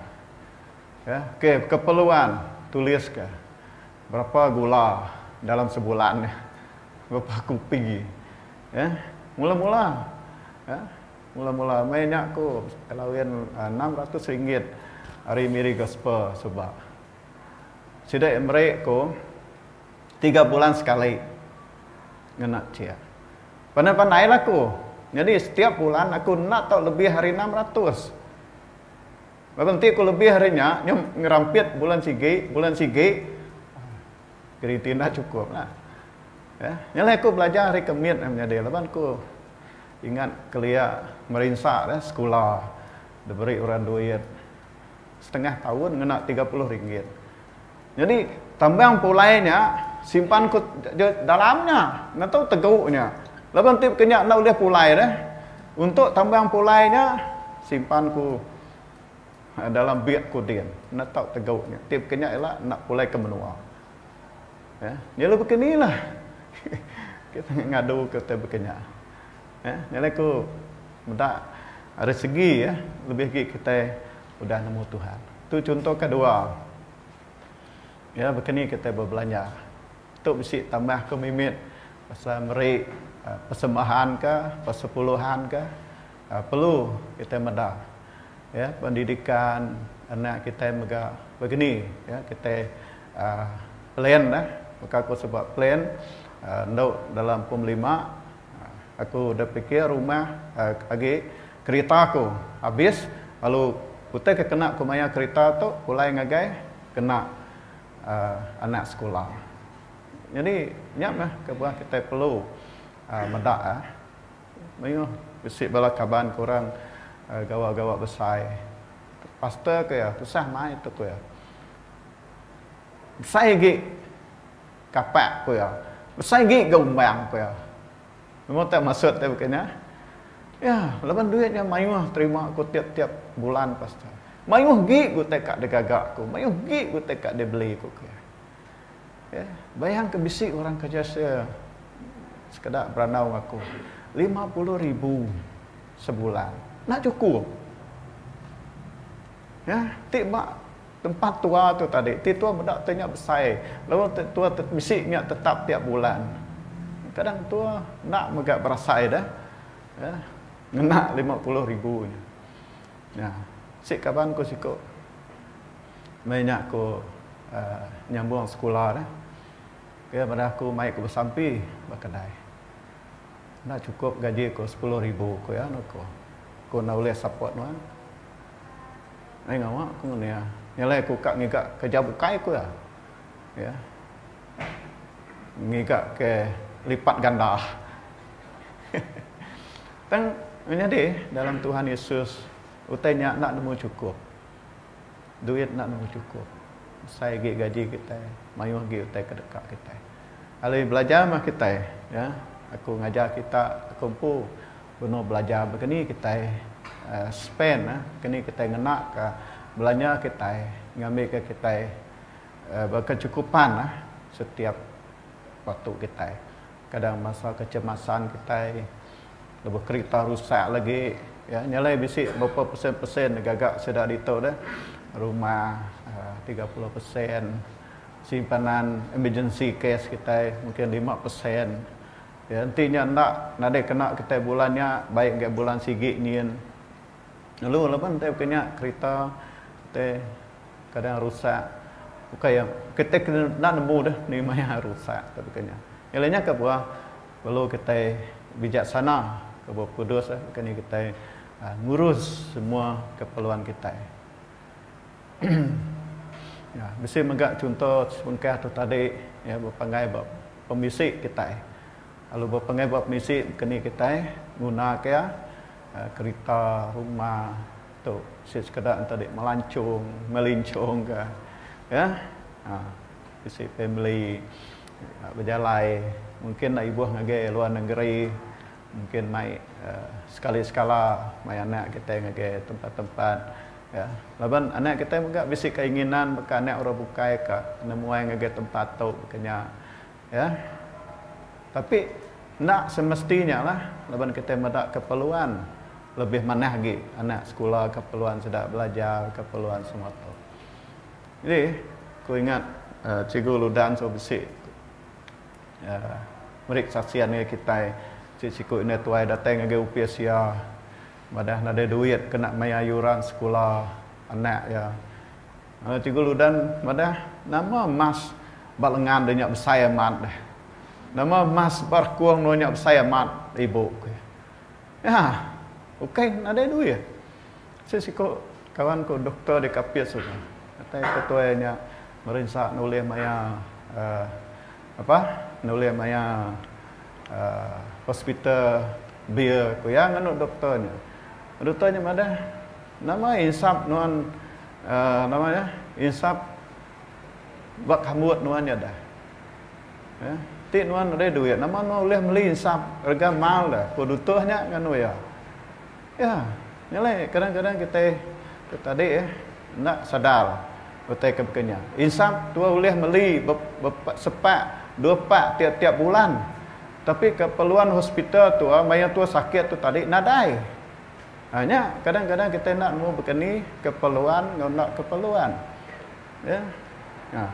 Ya, okey, keperluan tulis ke. Berapa gula dalam sebulan. Berapa kopi. Ya. Mula-mula ya. Mula-mula mainnya aku kalauin RM600 hari miri gospel sebab sudah mereka 3 bulan sekali ngena cia. Pandai-pandai lah aku. Jadi setiap bulan aku nak tahu lebih hari 600. Nanti aku lebih harinya ngerampit bulan sige keritina cukup lah. Ya, nyala aku belajar hari Kemit menjadi leban aku ingat kelia merinsak dah sekolah diberi orang duit setengah tahun ngena RM30. Jadi tambang pulainya simpan ku dalamnya, nggak tahu teguknya. Lepas tip kenyak nak boleh pulai dah. Untuk tambang pulainya simpan ku dalam biak kudin. Nak tahu tegaknya. Tip kenyak ialah nak pulai ke menua. Ya, dia lu beginilah. Kita ngadu kita berkenyak. Ya, nilai ku mudah rezeki ya, lebih kita udah nemu Tuhan. Itu contoh kedua. Ya, begini kita berbelanja. Untuk besi tambah ke mimit pasal merik persembahan ke, persepuluhan ke, perlu kita medah. Ya, pendidikan anak kita mega begini ya, kita plan dah. Maka aku sebab plan dalam PUM 5 aku dah fikir rumah lagi kereta aku habis lalu putih ke kena kumaya kereta tu mulai ngagai kena anak sekolah. Jadi nyap lah kebuah kita perlu medak mayu bisik bala kaban kurang gawa-gawa besar. Pastor ke ya susah mai tu ke ya. Besar gi kapak ke ya. Besar gi gombang ke ya. Memang tak maksud tak bukannya. Ya, lepas duitnya mayu terima aku tiap-tiap bulan pastor. Mayu gi aku tekak de gagak aku. Mayu gi aku tekak de beli aku ke. Ya, bayang ke bisik orang kerja saya sekedar beranau aku 50,000 sebulan. Nak cukup. Ya, tiba tempat tua tu tadi, tua bedak tanya besar. Lalu tua bisiknya tetap tiap bulan. Kadang tua nak megak berasai dah. Ya, ngena 50,000 nya. Ya, sik kapan ku sikok. Banyak ku nyambung sekolah dah. Kaya pada aku mai ke bersampi berkedai. Nak cukup gaji ku 10,000 ku ya nak ku. Ku nak boleh support nuan. Ai ngawak ku ni ya. Nyalai ku kak ngigak kerja bukai ku ya. Ya. Ngigak ke lipat ganda. Tang menjadi dalam Tuhan Yesus utainya nak nemu cukup. Duit nak nemu cukup. Saya gaji kita, mayu gi utai ke dekat kita. Alai belajar mah kita ya. Aku ngajar kita kumpul benar belajar begini kita spend kini kita ngena ke belanja kita ngambil ke kita berkecukupan setiap waktu kita. Kadang masa kecemasan kita lebih kereta rusak lagi ya nyalai bisik berapa persen gagak sudah ditahu dah rumah 30%, simpanan emergency case kita mungkin 5%. Ya, nantinya nak ada kena kita bulannya baik ke bulan sigit ni. Lalu lepas kita punya kereta kita kadang rusak. Bukan yang kita kena nak nemu dah ni maya rusak tapi kena. Yang lainnya ke buah perlu kita bijaksana ke buah kudus kena kita ngurus semua keperluan kita. Ya, mesti megak contoh sungkah tu tadi ya berpangai bab pemisik kita. Lalu berpangai bab pemisik kena kita guna ke kereta rumah tu sekedar tadi melancung, melincung ke ya. Pemisik family berjalan mungkin nak ibu ngage luar negeri mungkin mai sekali-sekala mai anak kita ngage tempat-tempat ya, laban anak kita juga bisi keinginan beka anak orang bukai ke nemuai ngage tempat tu kenya ya. Tapi nak semestinya lah laban kita medak keperluan lebih manah lagi anak sekolah keperluan sedang belajar keperluan semua tu. Jadi aku ingat cikgu Ludan so bisi merik saksian kita cikgu ini tuai datang ngage UPSia badah ada duit kena bayar yuran sekolah anak ya. Cikgu Ludan badah nama mas balengan dia besar amat dah. Nama mas barkuang nonya besar amat ibu. Ya, okey ada duit. Saya siko kawan ko doktor di Kapit sudah. Kata ketuanya merinsak nulis maya nulis maya hospital biar ko yang anu doktornya. Doktornya mana? Nama insaf nuan namanya insaf bak hamut nuannya dah. Ya, ti nuan ada duit. Nama nuan boleh beli insaf harga mahal dah. Ko doktornya nganu ya. Ya, nyale kadang-kadang kita tadi nak sadar betul kebekenya. Insaf tua boleh beli sepak 2 pak tiap-tiap bulan. Tapi keperluan hospital tu maya tua sakit tu tadi nadai. Hanya kadang-kadang kita nak mau begini keperluan nak keperluan. Ya. Nah.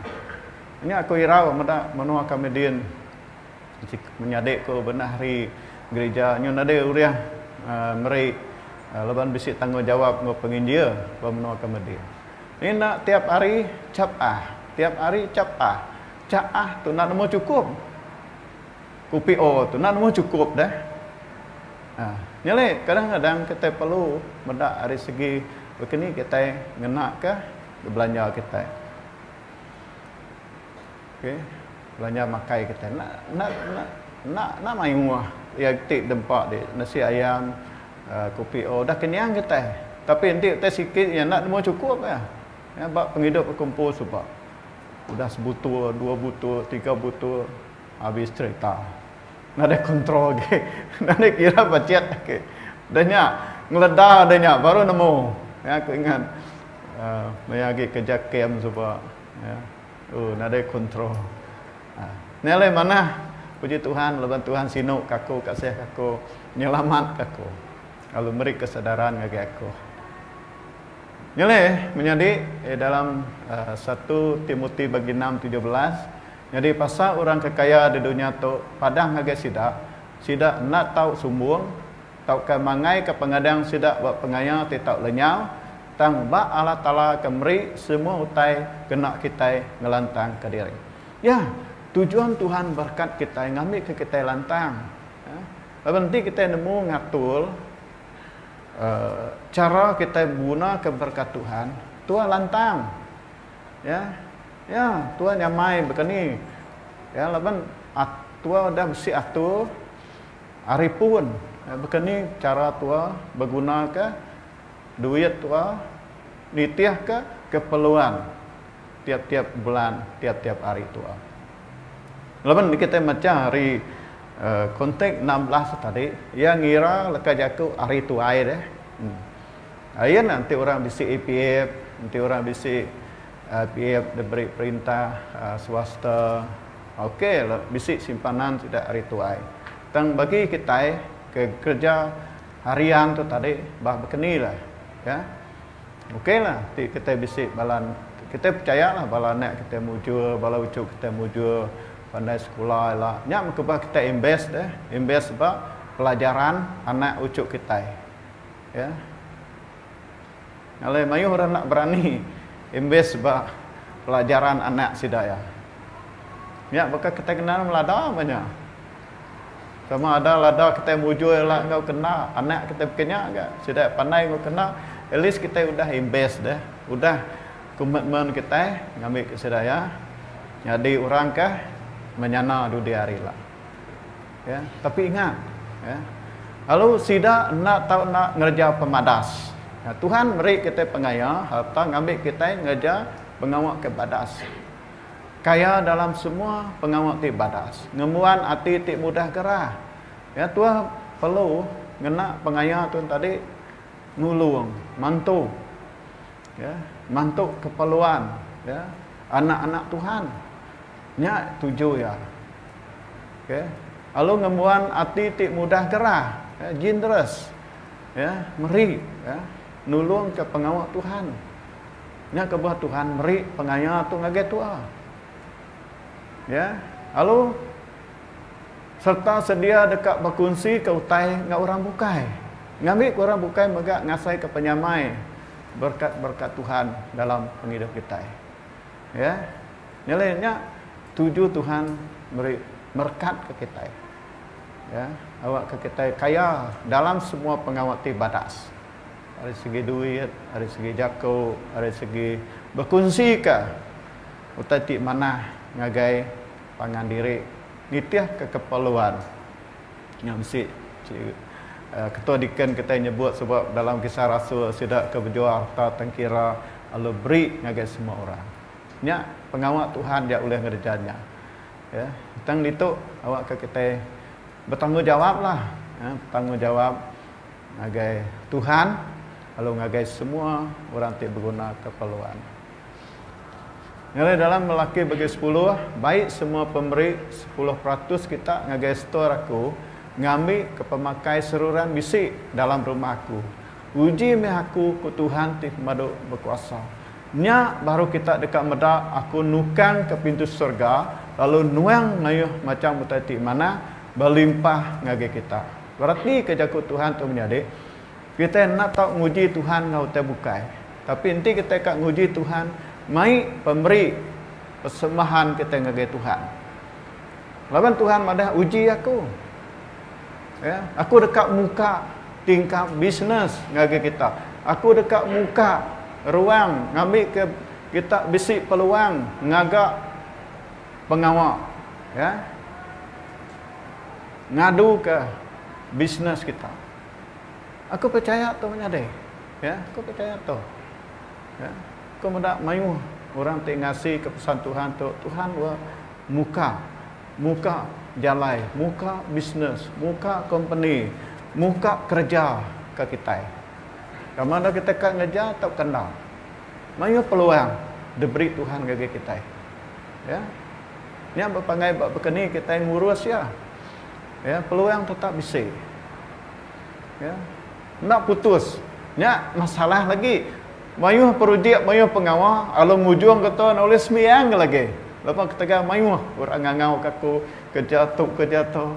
Ini aku irau menua komedian menyadik ko benar hari gereja nyo nade uriah meri leban bisi tanggungjawab ngo penginjil menua komedian. Ini nak tiap hari tiap hari capah tu nak nemu cukup. KPO tu nak nemu cukup dah. Nyale kadang-kadang kita perlu mendak dari segi begini kita ngenak ke belanja kita. Okey, belanja makai kita. Nak main rumah yang tik dempak dia nasi ayam KPO dah kenyang kita. Tapi nanti kita sikit yang nak nemu cukup ya. Ya bab penghidup berkumpul sebab sudah sebutul, 2 butul, 3 butul habis cerita. Nak ada kontrol ke. Nak ada kira budget ke. Danya ngeledah danya baru nemu. Ya aku ingat mayagi kerja kem sebab ya. Nak ada kontrol. Nilai mana puji Tuhan leban Tuhan sinuk kaku kasih kaku nyelamat kaku. Kalau beri kesadaran bagi aku. Nilai menjadi dalam 1 Timotius bagi 6:17. Jadi pasal orang kekaya di dunia tu padang agak sidak nak tahu sumbung, tahu ke mangai ke pengadang sidak buat pengaya tahu lenyau, tang ba Allah Taala kemeri semua utai kena kita ngelantang ke diri. Ya, tujuan Tuhan berkat kita ngambil ke kita lantang. Nanti kita nemu ngatul cara kita guna keberkat Tuhan, Tuhan lantang. Ya, Tuhan nyamai begini. Ya, laban Tuhan dah mesti atur hari pun. Ya, begini cara Tuhan berguna ke duit Tuhan nitiah ke keperluan tiap-tiap bulan, tiap-tiap hari Tuhan. Laban kita macam hari konteks 16 tadi, yang ngira lekat jaku hari tu air deh. Air nanti orang bisi EPF, nanti orang bisi EPF diberi perintah swasta. Okey, bisi simpanan tidak hari tu air. Tang bagi kita ke kerja harian tu tadi bah bekenilah, ya. Okey lah, kita bisi balan, kita percayalah balan nak kita mujur, bala ucuk kita mujur. Pandai sekolah lah. Nyak mekebah kita invest invest sebab pelajaran anak ucuk kita. Ya. Kalau mayu orang nak berani invest sebab pelajaran anak sidaya. Ya, maka kita kenal melada banyak. Sama ada lada kita mujur lah engkau kena, anak kita kena enggak? Sudah pandai engkau kena, at least kita sudah invest dah. Sudah komitmen kita ngambil ke sidaya. Jadi orang kah menyana di hari lah. Ya, tapi ingat, ya. Lalu sida nak tahu nak ngerja pemadas. Ya, Tuhan beri kita pengaya, harta ngambil kita ngerja pengawal kebadas. Kaya dalam semua pengawal kebadas. Ngemuan hati tik mudah gerah. Ya, Tuhan perlu ngena pengaya tu tadi nulung, mantu. Ya, mantu keperluan, ya. Anak-anak Tuhan. Nya tujuh ya. Okey. Lalu ngemuan hati tik mudah gerah, ya, generous. Ya, meri, ya. Nulung ke pengawal Tuhan. Nya ke buah Tuhan meri pengaya tu ngaget tua. Ya. Lalu serta sedia dekat berkongsi ke utai ngak orang bukai. Ngambil ke orang bukai megak ngasai ke penyamai berkat-berkat Tuhan dalam penghidup kita. Ya. Nilainya tuju Tuhan beri berkat ke kita. Ya, awak ke kita kaya dalam semua pengawal badas. Dari segi duit, dari segi jako, dari segi berkongsi ke utati mana ngagai pangan diri nitiah ke keperluan. Yang mesti ketua diken kita nyebut sebab dalam kisah Rasul sidak ke berjual harta tengkira lalu beri ngagai semua orang. Nya pengawal Tuhan dia boleh ngerjanya. Ya, tang itu awak ke kita bertanggungjawab lah. Ya, bertanggungjawab ngagai Tuhan, lalu ngagai semua orang ti berguna keperluan. Nilai dalam melaki bagi 10, baik semua pemberi 10% kita ngagai store aku, ngambil ke pemakai seruran bisi dalam rumah aku. Uji me aku ku Tuhan ti madu berkuasa. Nya baru kita dekat medak aku nukang ke pintu surga, lalu nuang ngayuh macam utati mana berlimpah ngagai kita. Berarti kejaku Tuhan tu menjadi kita nak tak nguji Tuhan ngau te bukai. Tapi nanti kita kak nguji Tuhan, mai pemberi persembahan kita ngagai Tuhan. Lawan Tuhan madah uji aku. Ya, aku dekat muka tingkap bisnes ngagai kita. Aku dekat muka ruang ngambil ke kita bisi peluang ngagak pengawal, ya. Ngadu ke bisnes kita. Aku percaya tu menyadai. Ya, aku percaya tu. Ya. Aku mendak mayu orang te ngasi ke pesan Tuhan tu, Tuhan wa muka jalai, muka bisnes, muka company, muka kerja ke kita. Kamana kita kan ngejar tak kenal. Mayu peluang diberi Tuhan bagi kita. Ya. Ni berpangai bab bekeni kita yang ngurus ya. Ya, peluang tetap bisa. Ya. Nak putus. Nya masalah lagi. Mayu perudiak, mayu pengawal, alung ujung kata nulis miang lagi. Lepas ketika mayu orang ngangau kaku kejatuh.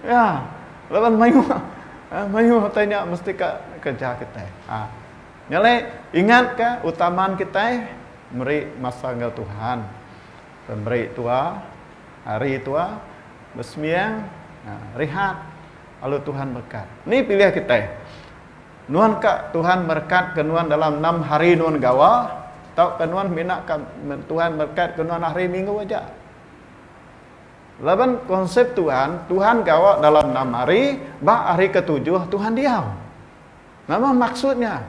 Ya. Lepas mayu tanya mesti kerja kita. Nyale ingat ke utamaan kita meri masa ngau Tuhan. Pemberi tua, hari tua, bersembiang, rehat, lalu Tuhan berkat. Ini pilih kita. Nuan kak Tuhan berkat ke nuan dalam 6 hari nuan gawa, tau ke nuan minak Tuhan berkat ke nuan hari Minggu aja. Laban konsep Tuhan gawa dalam 6 hari, hari ke-7 Tuhan diam. Nama maksudnya.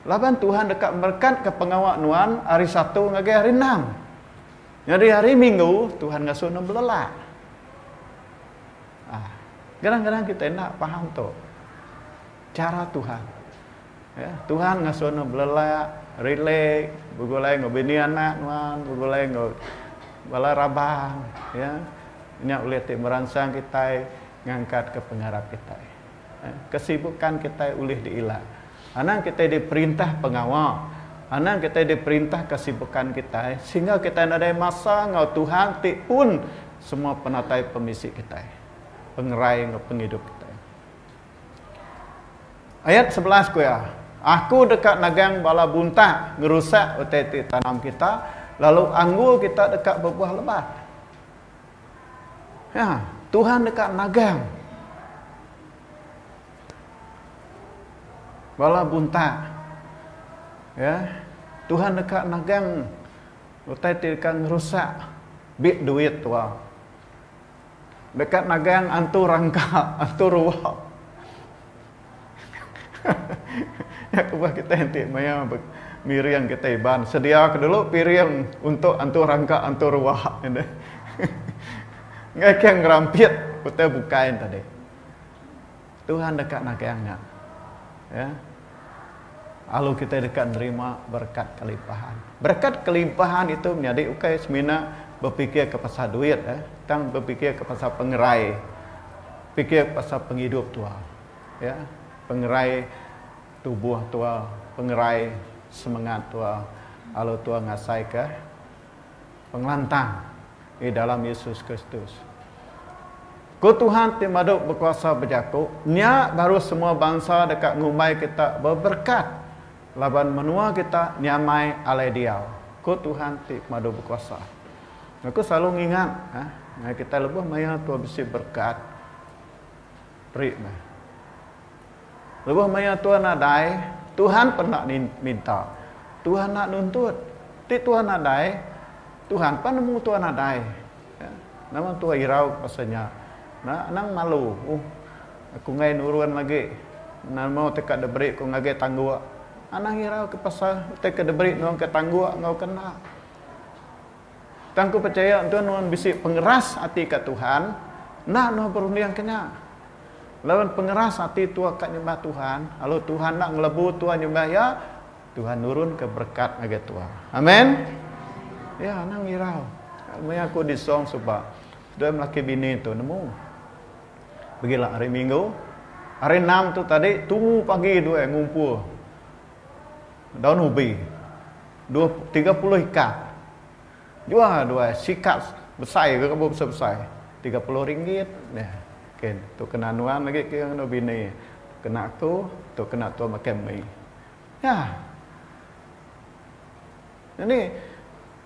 Laban Tuhan dekat berkat ke pengawak nuan hari 1 ngagai hari 6. Jadi hari Minggu Tuhan ngasuh nu belelak. Kadang-kadang kita nak paham tu cara Tuhan. Ya, Tuhan ngasuh nu belelak, relax, begulai ngobini anak nuan, begulai ngob bala rabang, ya. Ini oleh ti merangsang kita ngangkat ke pengarap kita. Kesibukan kita oleh diilang. Anang kita diperintah pengawal. Anang kita diperintah kesibukan kita. Sehingga kita ada masa ngau Tuhan ti pun semua penatai pemisi kita. Pengerai ngau penghidup kita. Ayat 11 ku ya. Aku dekat nagang bala buntah ngerusak utai tanam kita. Lalu anggur kita dekat berbuah lebat. Ya, Tuhan dekat nagang. Bala bunta. Ya, Tuhan dekat nagang. Utai dekat ngerusak bit duit tua. Dekat nagang antu rangka, antu ruwak. Ya, kubah kita nanti maya miriang kita iban. Sedia ke dulu piring untuk antu rangka, antu ruwak. Nggak yang ngerampit, kita bukain tadi. Tuhan dekat nagangnya. Ya. Lalu kita dekat nerima berkat kelimpahan. Berkat kelimpahan itu menjadi ukai semina berpikir ke pasal duit. Tang berpikir ke pasal pengerai. Pikir pasal penghidup tua. Ya. Pengerai tubuh tua. Pengerai semangat tua. Lalu tua ngasai ke penglantang di dalam Yesus Kristus. Ku Tuhan ti maduk berkuasa berjaku, nya baru semua bangsa dekat ngumai kita berberkat. Laban menua kita nyamai alai diau. Ku Tuhan ti maduk berkuasa. Aku selalu ingat, kita lebih maya tua bisi berkat. Prik mah. Lebih maya tua nadai, Tuhan pernah minta. Tuhan nak nuntut. Ti Tuhan nadai, Tuhan pan nemu Tuhan nadai. Ya. Nama tua irau pasanya. Nah, nang malu. Aku ngai nuruan lagi. Nan mau tekat debrik ku ngage tanggua. Anang irau ke pasal tekat debrik nuang ke tanggua ngau kena. Tangku percaya Tuhan nuan bisi pengeras hati ke Tuhan. Nah, nuan perundian kena. Lawan pengeras hati tua kat nyembah Tuhan. Kalau Tuhan nak ngelebu tua nyembah ya, Tuhan nurun ke berkat ngage tua. Amin. Ya, nang irau. Maya aku disong sebab dua lelaki bini tu nemu. Begilah hari Minggu. Hari 6 tu tadi tunggu pagi dua ngumpul. Daun ubi. 30 ikat. Dua sikat besar ke kabur besar. 30 ringgit. Nah, kan tu kena nuan lagi ke yang bini. Kena aku, tu kena tua makan mi. Ya. Ini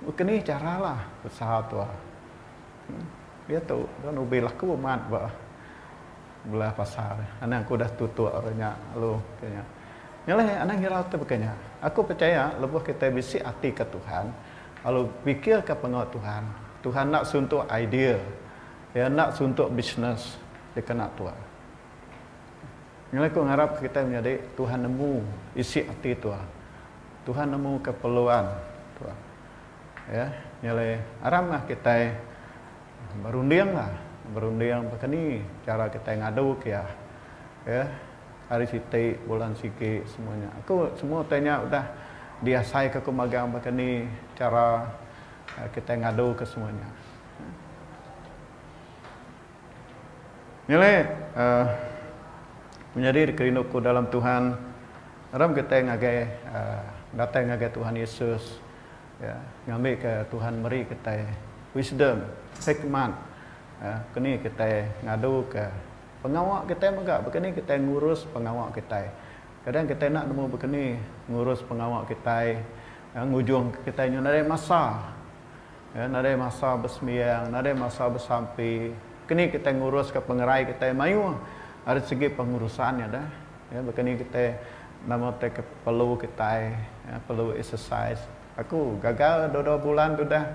bukan caralah usaha tua. Dia tu daun ubi laku mat bah. Belah pasar. Anak aku dah tutup orangnya lu kayaknya. Nyalah anak hirau tu bekanya. Aku percaya lepas kita bisik hati ke Tuhan, lalu fikir ke pengawal Tuhan. Tuhan nak suntuk idea. Ya nak suntuk bisnes dia kena Tuhan. Nyalah aku harap kita menjadi Tuhan nemu isi hati Tuhan. Tuhan nemu keperluan Tuhan. Ya, nyalah aramlah kita berunding lah. Berunding begini cara kita ngadu ya. Ya. Hari siti, bulan siki semuanya. Aku semua tanya udah biasai ke magang begini cara kita ngadu ke semuanya. Nilai menjadi kerinduku dalam Tuhan. Ram kita ngagai datang ngagai Tuhan Yesus. Ya, ngambil ke Tuhan meri kita wisdom, hikmat. Kini kita ngadu ke pengawal kita juga begini kita ngurus pengawal kita. Kadang kita nak nemu begini ngurus pengawal kita, ngujung kita nya ada masa. Ya, ada masa bersembahyang, ada masa bersampai. Kini kita ngurus ke pengerai kita mayu dari segi pengurusannya dah. Ya, begini kita nama ke perlu kita, ya, perlu exercise. Aku gagal 2 bulan sudah.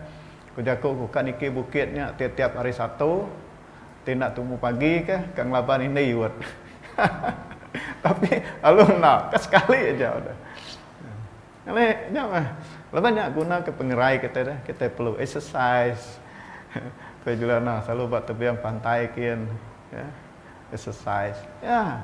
Aku jago bukan iki bukitnya tiap hari Sabtu. Tindak tunggu pagi ke kang laban ini buat. Tapi alun nak sekali aja udah. Ini jangan banyak guna ke pengerai kita dah. Kita perlu exercise. Pejulana selalu buat tebiang pantai kian ya. Exercise. Ya,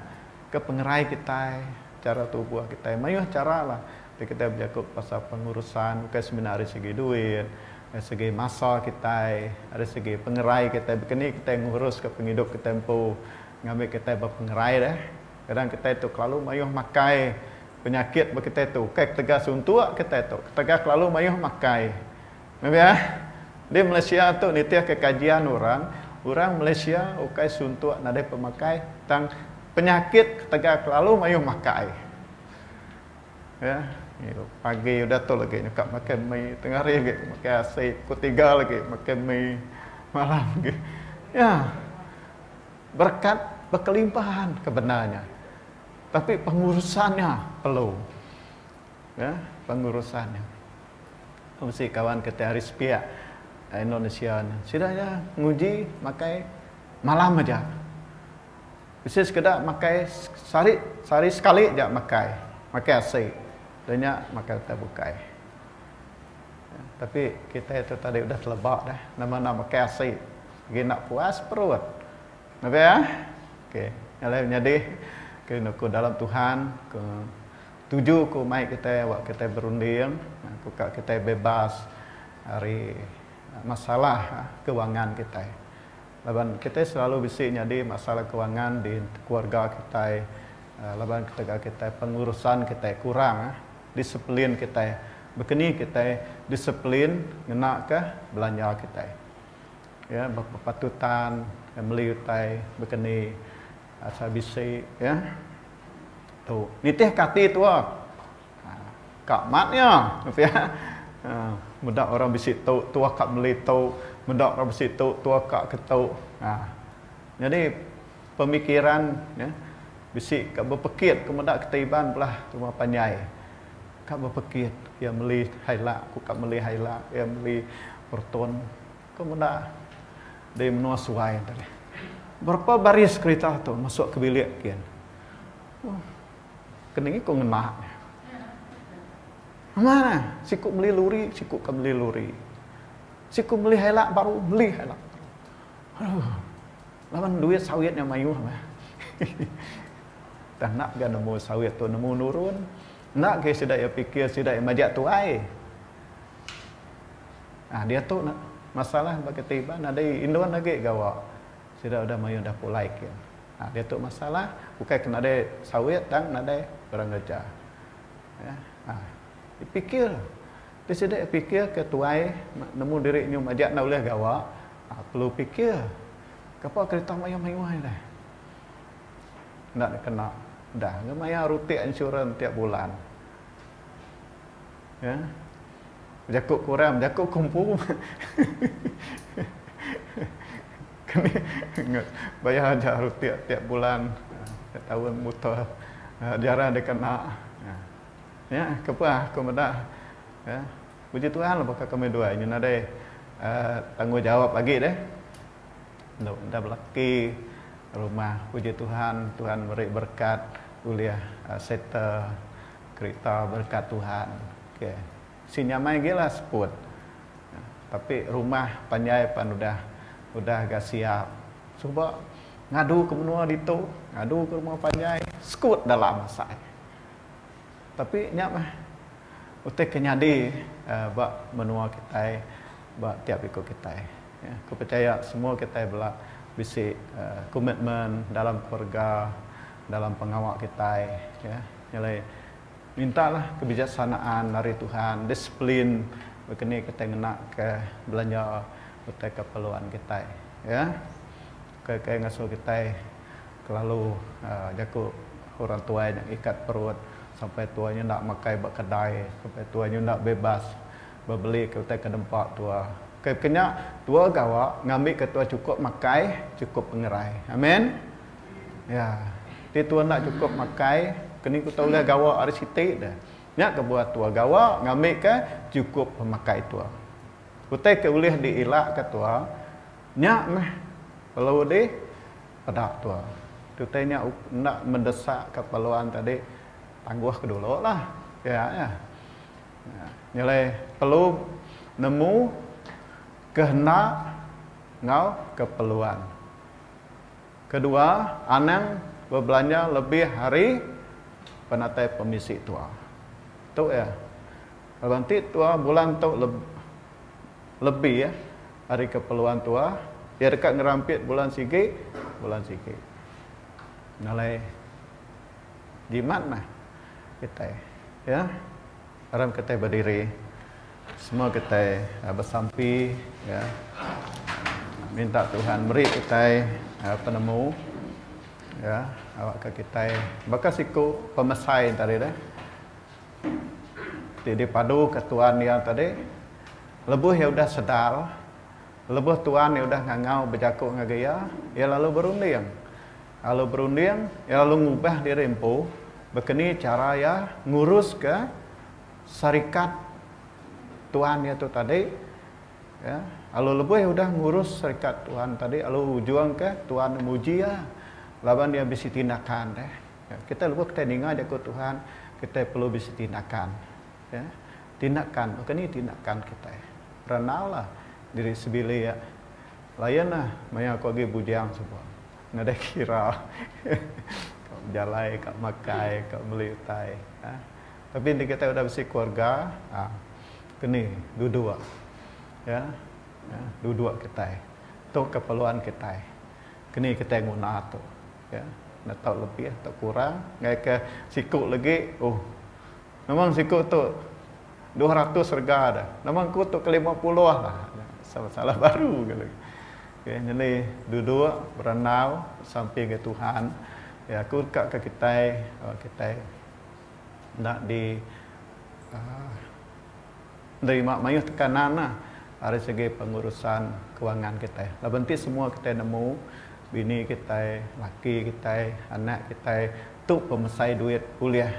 ke pengerai kita, cara tubuh kita. Mayuh cara lah. Kita berjago pasal pengurusan bukan sebenarnya segi duit. Dari segi masa kita, dari segi pengerai kita, begini kita ngurus ke penghidup kita tempo, ngambil kita berpengerai dah. Kadang kita itu kalau mayuh makai penyakit kita itu, kayak tegak suntuk kita itu, tegak lalu mayuh makai. Nampak ya? Di Malaysia tu nitiah kekajian orang Malaysia ukai suntuk nadai pemakai tang penyakit tegak lalu mayuh makai. Ya. Pagi udah tu lagi nyukap makan mie, tengah hari lagi makan asyik, pukul 3 lagi makan mie, malam lagi. Ya, berkat berkelimpahan kebenarnya. Tapi pengurusannya perlu. Ya, pengurusannya. Mesti kawan kita hari sepiak Indonesia ni. Sidahnya nguji makai malam aja. Bisa sekedar makai sehari sekali aja makai asyik. Banyak maka kita bukai. Ya, tapi kita itu tadi udah terlebak dah. Nama-nama kasih. Lagi nak puas perut. Nampak ya? Okey. Yang jadi kerinduku dalam Tuhan. Tuju ku mai kita waktu kita berunding. Ku kita bebas dari masalah kewangan kita. Laban kita selalu bisik jadi masalah kewangan di keluarga kita. Laban kita pengurusan kita kurang. Disiplin kita, begini kita disiplin ngena ke belanja kita. Ya, berpatutan, beli kita, begini asa bisi, ya. Tu, nitih kati tu. Kak matnya, ya. Mudah orang bisi tu, tua kak beli tu, mudah orang bisi tu, tua kak ketu. Jadi pemikiran, ya, bisi kak berpikir kemudian ketiban belah rumah panjai. Kak berpikir, ya beli hailak, aku kak beli hailak, ya beli perton. Kemudian dia menua suai tadi. Berapa baris kereta tu masuk ke bilik kian. Keningi kau ngemak. Mana? Siku beli luri, siku kak beli luri. Siku beli hailak baru beli hailak. Aduh. Lawan duit sawitnya mayuh mah. Tak nak ke nemu sawit tu nemu nurun. Nak ke sidak ya pikir sidak ya majak tu ai. Dia tu nak masalah bagi tiba ada Indon lagi gawa. Sidak udah mayu dah pulai ke. Dia tu masalah bukan kena ada sawit dan ada orang kerja. Ya. Dipikir. Dia sidak pikir ke tuai nemu diri nyu majak nak boleh gawa. Perlu fikir. Kapal kereta mayu-mayu dah. Nak kena dah. Maya rutin insurans tiap bulan. Ya. Jakuk kurang, jakuk kumpul. Kena ingat bayar aja rutin tiap bulan. Tiap tahun motor jarang dia kena. Ya, kepa aku mendak. Ya. Puji Tuhan lah bakal kami dua ini ada tanggungjawab lagi deh. Dah berlaki rumah, puji Tuhan, Tuhan beri berkat kuliah settle kereta berkat Tuhan. Okey. Si nyamai gila sebut. Tapi rumah panjai pan udah agak siap. Cuba ngadu ke menua itu, ngadu ke rumah panjai, skut dalam saya. Tapi nyak mah utek kenyadi bak menua kita, bak tiap ikut kita. Ya, aku percaya semua kita belak bisi komitmen dalam keluarga, dalam pengawal kita. Ya, nyalai mintalah kebijaksanaan dari Tuhan, disiplin begini kita nak ke belanja untuk keperluan kita. Ya, ke ngasuh kita selalu jaku orang tua yang ikat perut sampai tuanya nak makai bak kedai, sampai tuanya nak bebas berbeli kita ke tempat tua. Kena tua gawa ngambil ketua cukup makai, cukup pengerai. Amin. Ya. Dia tua nak cukup makai, kini kita boleh gawa hari sitik dah. Nyak ke buat tua gawa ngambil ke cukup pemakai tua. Kita ke boleh diilak ke tua. Nyak meh kalau di pedak tua. Kita nyak nak mendesak keperluan tadi tangguh ke dulu lah. Ya. Nilai perlu nemu kehendak ngau keperluan. Kedua, anang berbelanja lebih hari penatai pemisi tua. Tu ya. Nanti tua bulan tu lebih ya hari keperluan tua. Dia dekat ngerampit bulan sikit. Nalai jimat mah kita ya. Haram kita berdiri. Semua kita bersampi ya. Minta Tuhan beri kita penemu ya awak ke kita bakal siku pemesai tadi dah. Jadi padu ke Tuhan yang tadi lebuh ya udah sedar, lebuh Tuhan ya udah ngangau berjakuk ngagaya, ya lalu berunding. Lalu berunding, ya lalu ngubah diri empu, begini cara ya ngurus ke syarikat Tuhan itu tadi ya, lalu lebih udah ngurus serikat Tuhan tadi, lalu juang ke Tuhan muji ya, lawan dia bisa tindakan deh. Ya, kita lupa kita dengar aja ke Tuhan, kita perlu bisa tindakan, ya, tindakan, bukan ini tindakan kita. Renalah diri sebili ya, layan lah, maya aku lagi bujang semua, nggak ada kira, kau jalai, kau makai, kau beli utai, ya. Tapi ini kita udah bersih keluarga. Kini dua ya, dua kita tu keperluan kita kini kita guna tu ya, nak tahu lebih atau kurang ngai ke sikut lagi memang sikut tu 200 harga dah memang ku tu ke 50 lah salah baru gitu okay, jadi dua berenau sampai ke Tuhan ya, aku dekat ke kita nak di dari mak mayuh tekanan lah dari segi pengurusan kewangan kita. Labanti semua kita nemu bini kita, laki kita, anak kita tu pemesai duit kuliah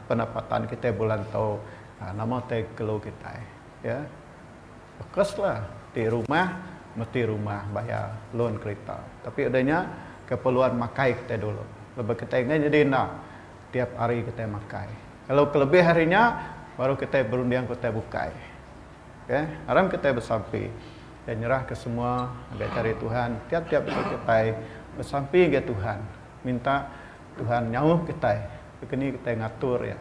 pendapatan kita bulan tu nama teh kelo kita. Ya. Fokuslah di rumah mesti rumah bayar loan kereta. Tapi adanya keperluan makai kita dulu. Lebih kita ingat jadi nak tiap hari kita makai. Kalau kelebih harinya baru kita berundian kita bukai. Okay? Haram kita bersampi dan nyerah ke semua agak cari Tuhan. Tiap-tiap kita bersampi ke Tuhan. minta Tuhan nyauh kita, begini kita ngatur ya.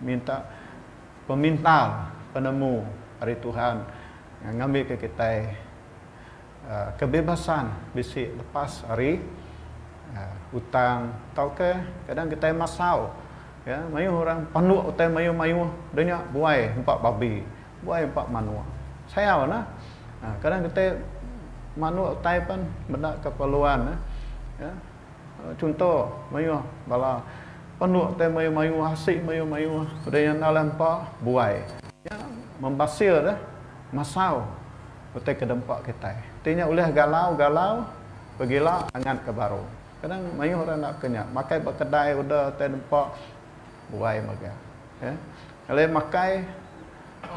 Minta pemintal, penemu dari Tuhan yang ngambil ke kita kebebasan bisi lepas hari hutang tau ke kadang kita masau ya mayu orang panuk utai mayu banyak buai 4 babi buai 4 manua saya nah kadang kita manuk utai pun benda keperluan ya contoh mayu bala panuk utai mayu hasik mayu kemudian dalam pak buai ya membasir dah masau utai ke dempak kita artinya oleh galau pergilah angan ke baru. Kadang mayu orang nak kenyak, makai berkedai udah tempat buai maga. Ya. Kalau makai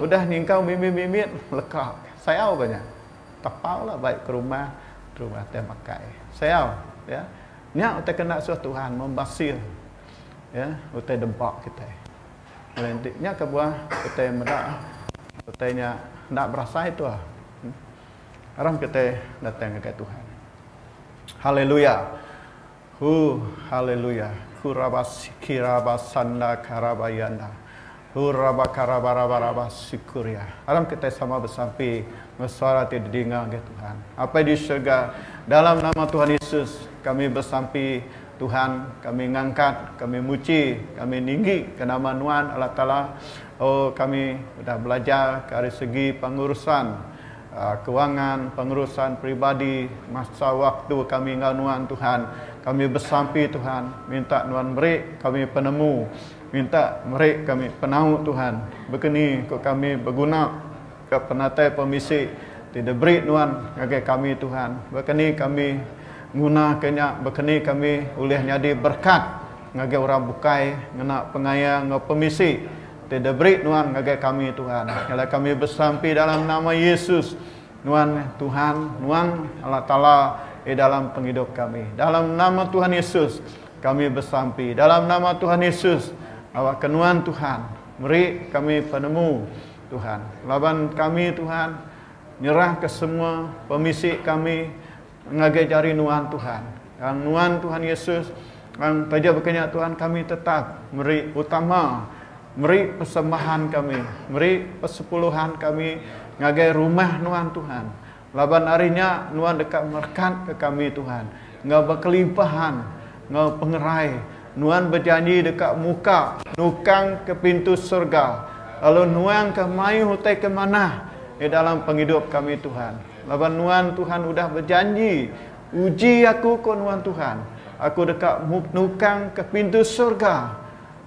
udah ningkau mimit lekak. Saya banyak. Tapau lah baik ke rumah teh makai. Saya ya. Nya utai kena suah Tuhan membasir. Ya, utai dempak kita. Nantinya ke buah utai medak utainya nak berasa itu ah. Haram kita datang ke Tuhan. Haleluya. Haleluya. Kirabasanda karabayanda. Rabakarabarabarabasyukuria. Haram kita sama bersampai bersuara tidak didengar ke Tuhan. Apa di syurga dalam nama Tuhan Yesus kami bersampai Tuhan, kami ngangkat, kami muji, kami tinggi ke nama Tuhan Allah Ta'ala. Oh kami sudah belajar dari segi pengurusan kewangan, pengurusan pribadi, masa waktu kami nganuan Tuhan. Kami bersampai Tuhan, minta Tuhan beri kami penemu, minta beri kami penau Tuhan. Begini kau kami berguna ke penatai pemisi, tidak beri Tuhan bagi kami Tuhan. Begini kami guna kenyak, begini kami boleh jadi berkat bagi orang bukai, ngena pengayang pemisi. Tidak beri Tuhan bagi kami Tuhan. Kalau kami bersampai dalam nama Yesus, Tuhan Allah Ta'ala di dalam penghidup kami. Dalam nama Tuhan Yesus kami bersampai. Dalam nama Tuhan Yesus awak kenuan Tuhan. Beri kami penemu Tuhan. Laban kami Tuhan nyerah ke semua pemisi kami ngagajari nuan Tuhan. Yang nuan Tuhan Yesus yang saja berkenyak Tuhan kami tetap beri utama. Beri persembahan kami, beri persepuluhan kami ngagai rumah Nuan Tuhan. Laban harinya Nuan dekat berkat ke kami Tuhan. Ngau berkelimpahan, ngau pengerai. Nuan berjanji dekat muka, nukang ke pintu surga. Lalu Nuan ke mayu hutai ke mana di dalam penghidup kami Tuhan. Laban Nuan Tuhan sudah berjanji, uji aku ke Nuan Tuhan. Aku dekat nukang ke pintu surga.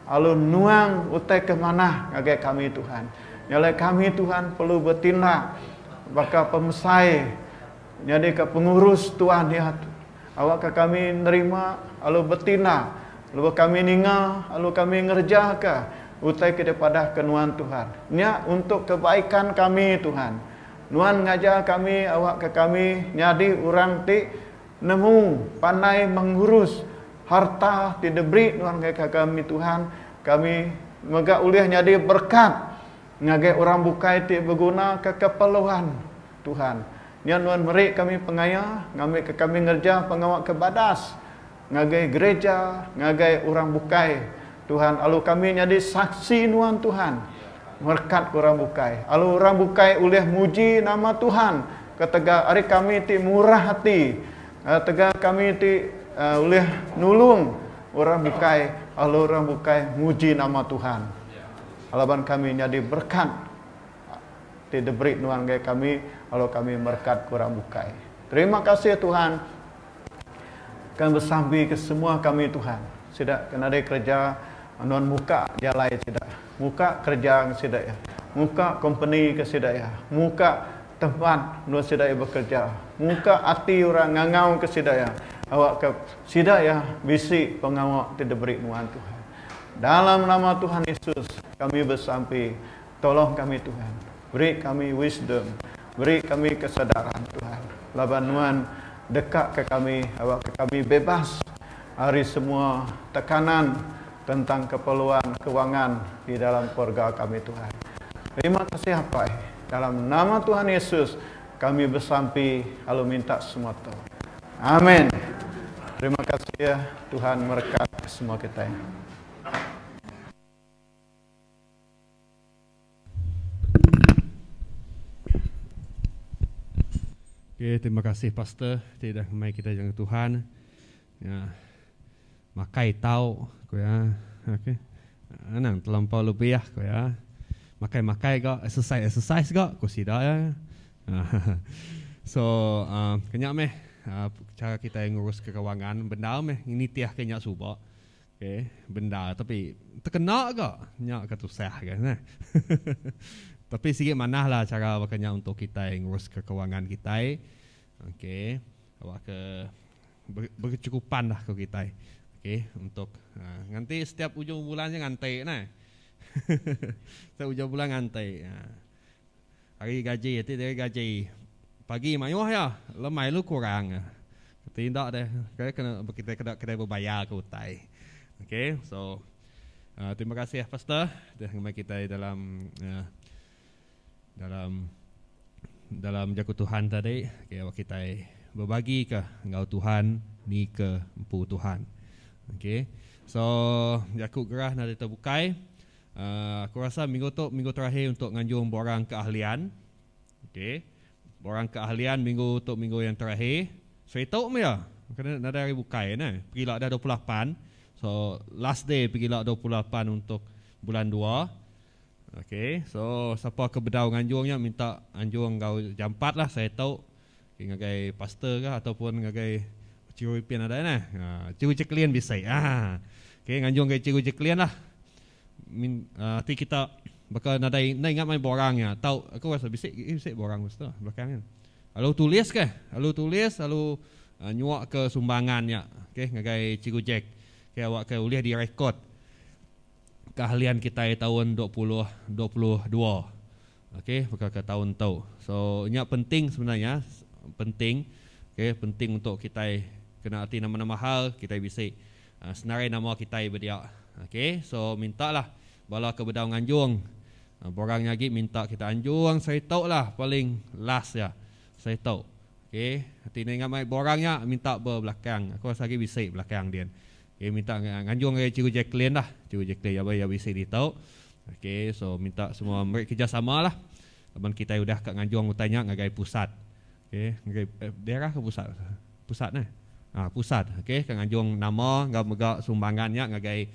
Lalu nuang utai ke mana ngagai kami Tuhan. Nyalai kami Tuhan perlu bertindak. Bakal pemesai. Jadi ke pengurus Tuhan ya. Awak ke kami nerima. Lalu bertindak. Lalu kami ningal. Lalu kami ngerja ke. Utai kepada kenuan Tuhan. Nya untuk kebaikan kami Tuhan. Nuan ngajar kami. Awak ke kami. Nyadi orang ti nemu. Pandai mengurus. Harta tidak beri Tuhan ke kami Tuhan. Kami moga ulih jadi berkat ngagai orang bukai ti berguna ke keperluan Tuhan. Nyan Tuhan beri kami pengaya, ngambil ke kami ngerja pengawak ke badas, ngagai gereja, ngagai orang bukai Tuhan. Lalu kami jadi saksi nuan Tuhan. Berkat orang bukai. Lalu orang bukai ulih muji nama Tuhan. Ketega hari kami ti murah hati. Ketega kami ti oleh nulung orang bukai, lalu orang bukai muji nama Tuhan. Alaban kami jadi berkat. Tidak beri Tuhan ke kami, lalu kami berkat orang bukai. Terima kasih Tuhan. Kami bersampai ke semua kami Tuhan. Tidak kena ada kerja non muka jalan tidak. Muka kerja tidak ya. Muka company ke tidak ya. Muka tempat non tidak bekerja. Muka hati orang ngangau ke tidak ya. Awak ke sidak ya bisi pengawak tidak beri Tuhan Tuhan. Dalam nama Tuhan Yesus kami bersampai. Tolong kami Tuhan. Beri kami wisdom. Beri kami kesadaran Tuhan. Laban Tuhan dekat ke kami. Awak ke kami bebas. Hari semua tekanan tentang keperluan kewangan di dalam keluarga kami Tuhan. Terima kasih apa? Dalam nama Tuhan Yesus kami bersampai. Lalu minta semua tu. Amin. Terima kasih ya, Tuhan berkat semua kita. Okay, terima kasih Pastor. Tidak mai kita jangan Tuhan. Ya, makai tahu, kau ya. Okay. Nang terlampau lebih ya, kau ya. Makai kau, exercise kau, kau sida ya. So, kenyak meh. Cara kita ngurus keuangan benda meh ini tiah kenyak subak. Okay, benda tapi terkena ke nyak ketusah kan. Tapi sikit manahlah cara bakanya untuk kita ngurus keuangan kita. Okey, awak ke berkecukupan lah ke kita. Okey, untuk nanti setiap ujung bulannya ngantai nah. Setiap ujung bulan ngantai. Hari gaji itu dari gaji pagi mayuh ya, lemai lu kurang. Tidak deh, kita kena berbayar ke utai. Okey, so terima kasih ya Pastor dengan kita dalam jaku Tuhan tadi. Okay, kita berbagi ke engkau Tuhan ni ke empu Tuhan. Okey, so jaku gerah nanti terbukai. Aku rasa minggu terakhir untuk nganjung borang keahlian. Okey, borang keahlian minggu yang terakhir. Saya tahu ya, kena ada hari bukai nah. Pergi lah dah 28. So last day pergi lah 28 untuk bulan 2. Okay, so siapa ke bedau nganjungnya minta anjung kau jam 4 lah, saya tahu. Ngagai pastor kah ataupun ngagai ciru pian ada nah. Ciru ceklian bisa. Okay, nganjung ngagai ciru ceklian lah. Nanti kita bakal nadai ingat main borangnya. Tahu aku rasa bisik borang pastor belakangan. Lalu tulis ke? Lalu nyuak ke sumbangannya. Okay, ngagai ciru Jack. Okay, awak ke boleh direkod keahlian kita tahun 2022. Okey, bakal ke tahun tu. So, ini penting sebenarnya, penting. Okey, penting untuk kita kena arti nama-nama hal, kita bisa senarai nama kita berdia. Okey, so mintalah bala ke bedau nganjung. Borang lagi minta kita anjung, saya tahu lah paling last ya. Saya tahu. Okey, hati ni ingat mai borangnya minta berbelakang. Aku rasa lagi bisa belakang dia. Okay, minta nganjung ke Cikgu Jacqueline lah. Cikgu Jacqueline ya bisa ditahu. Okay, so minta semua mereka kerjasama lah. Abang kita udah kat nganjung tanya ngagai pusat. Okay, ngagai daerah ke pusat? Pusat nah. Pusat. Okay, kat nganjung nama megak sumbangannya ngagai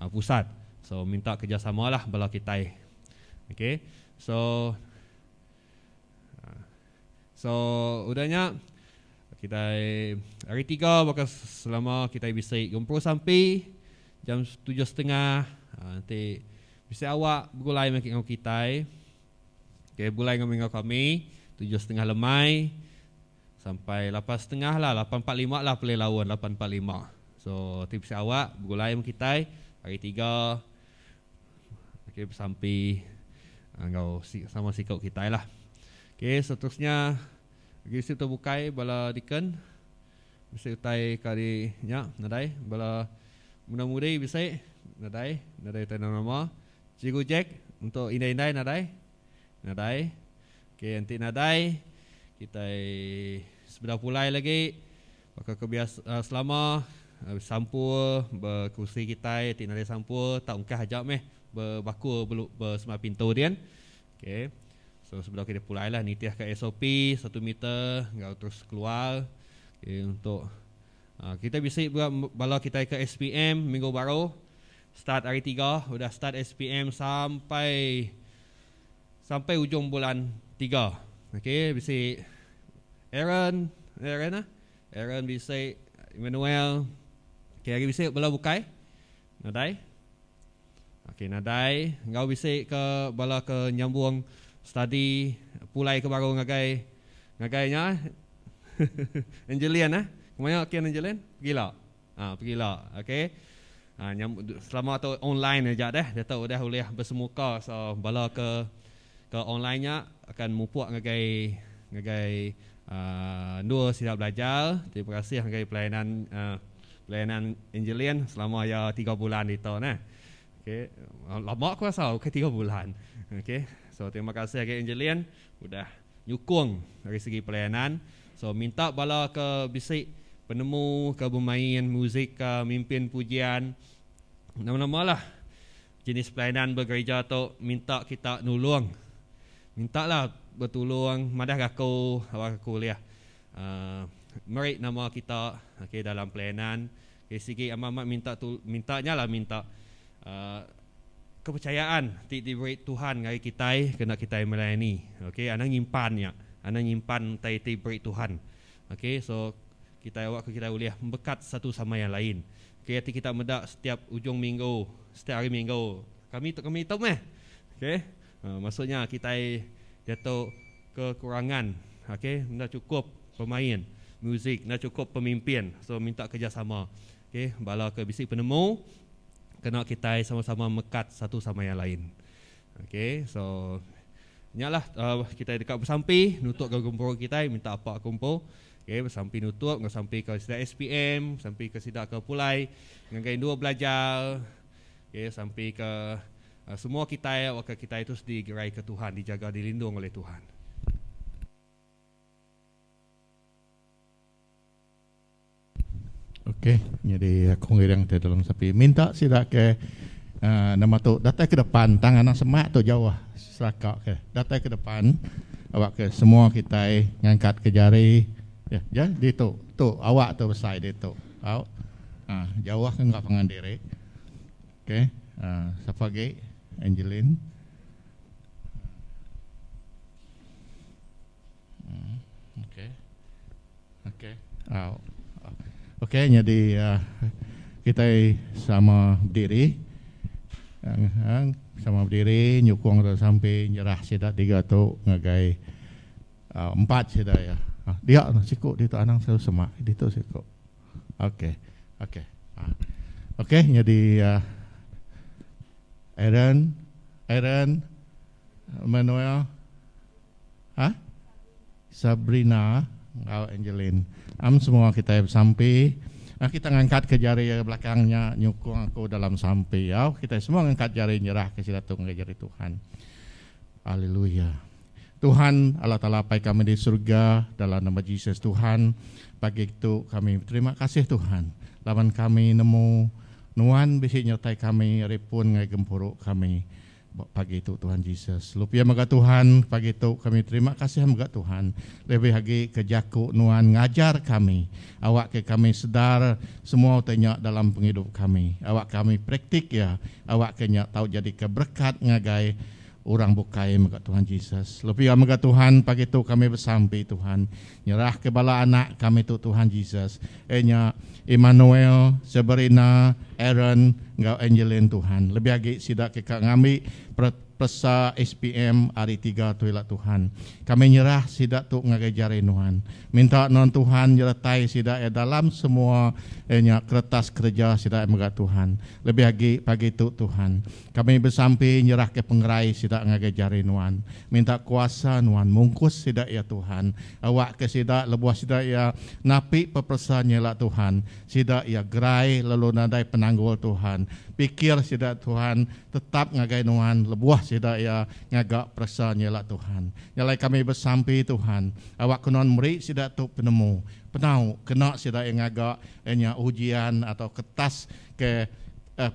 pusat. So minta kerjasama lah bala kita. Okay, so udahnya kita hari 3 bakal selama kita bisa gempur sampai jam 7.30. Nanti bisa awak bergulai dengan kita. Okay, bulai dengan kami 7.30 lemai sampai 8.30 lah, 8.45 lah play lawan 8.45. So nanti bisa awak bergulai dengan kita hari 3. Okay, sampai engkau sama sikap kita lah. Okay, seterusnya Gisi terbukai bala diken bisa utai kali nya nadai bala muda-mudi bisa nadai tanam nama Cikgu Jack untuk indai-indai nadai okey nanti nadai kita sebelah pulai lagi bakal kebiasa selama sampul berkursi kita tidak ada sampul tak ungkah ajak meh berbaku bersama pintu dia. Okey, so sebelah kita pulai lah nitiah ke SOP 1 meter enggak terus keluar. Okay, untuk kita bisa bala kita ke SPM minggu baru start hari 3 udah start SPM sampai ujung bulan 3. Okey, bisa Aaron bisa Emmanuel. Okay, hari bisa bala bukai nadai. Okey, nadai engkau bisa ke bala ke nyambung study pulai ke baru ngagainya Angelina kemana kian Angelina pergilah okey selama tu online aja deh dia tahu dah boleh bersemuka so bala ke online-nya akan mupuk ngagai dua silap belajar. Terima kasih ngagai pelayanan Angelina selama ya 3 bulan itu nah. Okey, lama aku rasa ke 3 bulan. Okey, so terima kasih agak Angelina sudah nyukung dari segi pelayanan. So minta bala ke bisik penemu ke bermain muzik ke mimpin pujian, nama-nama lah jenis pelayanan bergereja tu minta kita nulung, mintalah bertolong madah aku awak kuliah merit nama kita okay, dalam pelayanan. Okay, sikit amat mintanya lah minta kepercayaan diberi Tuhan ngari kita kena kita melayani. Okay, anak nyimpannya, anak nyimpan diberi Tuhan. Okay, so kita boleh berkat satu sama yang lain. Okay, hati kita medak setiap ujung minggu, setiap hari minggu kami tahu meh. Okay, maksudnya kita jatuh kekurangan. Okay, dah cukup pemain muzik, dah cukup pemimpin, so minta kerjasama. Okay, bala ke bisik penemu, kena kita sama-sama mekat satu sama yang lain. Okay, so nyalah kita dekat bersampi, nutup ke kumpul kita, minta apa kumpul. Okay, bersampi nutup, sampai ke sidak SPM, sampai ke sidak ke Pulai, dengan dua belajar. Okay, sampai ke semua kita, wakil kita itu digerai ke Tuhan, dijaga, dilindung oleh Tuhan. Okey, jadi aku ngirang di dalam sapi minta sidak ke nama tu datang ke depan, tangan yang semak tu jauh selakak ke datang ke depan, awak ke semua kita ngangkat ke jari ya di tu awak tu besar di tu awak jauh ke enggak pangan diri. Okey, siapa lagi? Angeline. Okey. Okey, jadi kita sama berdiri, nyukung sampai nyerah sidak 3 tu ngagai 4 sidak ya. Dia sikut di tu anang selalu semak di tu sikut. Okey. Okey, jadi Aaron, Manuel, Sabrina, Angeline. Semua kita sampai. Kita ngangkat ke jari belakangnya, nyukung aku dalam sampai. Kita semua ngangkat jari nyerah ke sidatung ke jari Tuhan. Haleluya. Tuhan Allah Ta'ala pai kami di surga dalam nama Yesus Tuhan. Pagi itu kami terima kasih Tuhan. Lawan kami nemu nuan bisi nyertai kami ripun ngai gempuruk kami. Pagi itu Tuhan Yesus. Lupia maga Tuhan, pagi itu kami terima kasih maga Tuhan. Lebih lagi kejaku nuan ngajar kami. Awak ke kami sedar semua tanya dalam penghidup kami. Awak kami praktik ya. Awak kenya tahu jadi keberkat ngagai orang bukai maga Tuhan Yesus. Lupia maga Tuhan, pagi itu kami bersampai Tuhan. Nyerah ke bala anak kami tu Tuhan Yesus. Enya Emmanuel, Sabrina, Aaron, ngau Angeline Tuhan. Lebih lagi sidak kita ngambil pesa SPM hari 3 tu ilah Tuhan. Kami nyerah sidak tu ngagai jari Tuhan. Minta non Tuhan nyertai sidak dalam semua kertas kerja sidak maga Tuhan. Lebih lagi pagi tu Tuhan. Kami bersampai nyerah ke pengerai sidak ngagai jari Tuhan. Minta kuasa Tuhan mungkus sidak ya Tuhan. Awak ke sidak lebuah sidak ya napi pepersanya lah Tuhan. Sidak ya gerai lalu nadai penanggul Tuhan. Pikir sidak Tuhan tetap ngagai Tuhan lebuah sidak ya ngagak persanya lah Tuhan. Nyalai kami bersampai Tuhan. Awak kenon meri sidak tu penemu. Penau kena sidak yang ngagak ujian atau kertas ke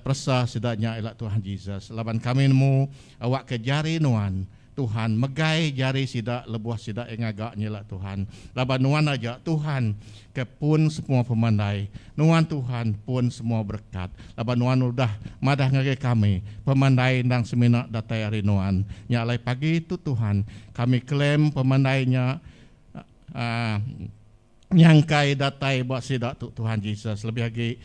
persa sidaknya elak Tuhan Yesus. Laban kami nemu awak ke jari Tuhan. Tuhan megai jari sidak lebuah sidak yang agak nyelak Tuhan. Laban nuan aja Tuhan ke pun semua pemandai. Nuan Tuhan pun semua berkat. Laban nuan udah madah ngagai kami pemandai ndang seminak datai hari nuan. Nyalai pagi itu Tuhan kami klaim pemandainya nyangkai datai buat sidak tu Tuhan Yesus. Lebih lagi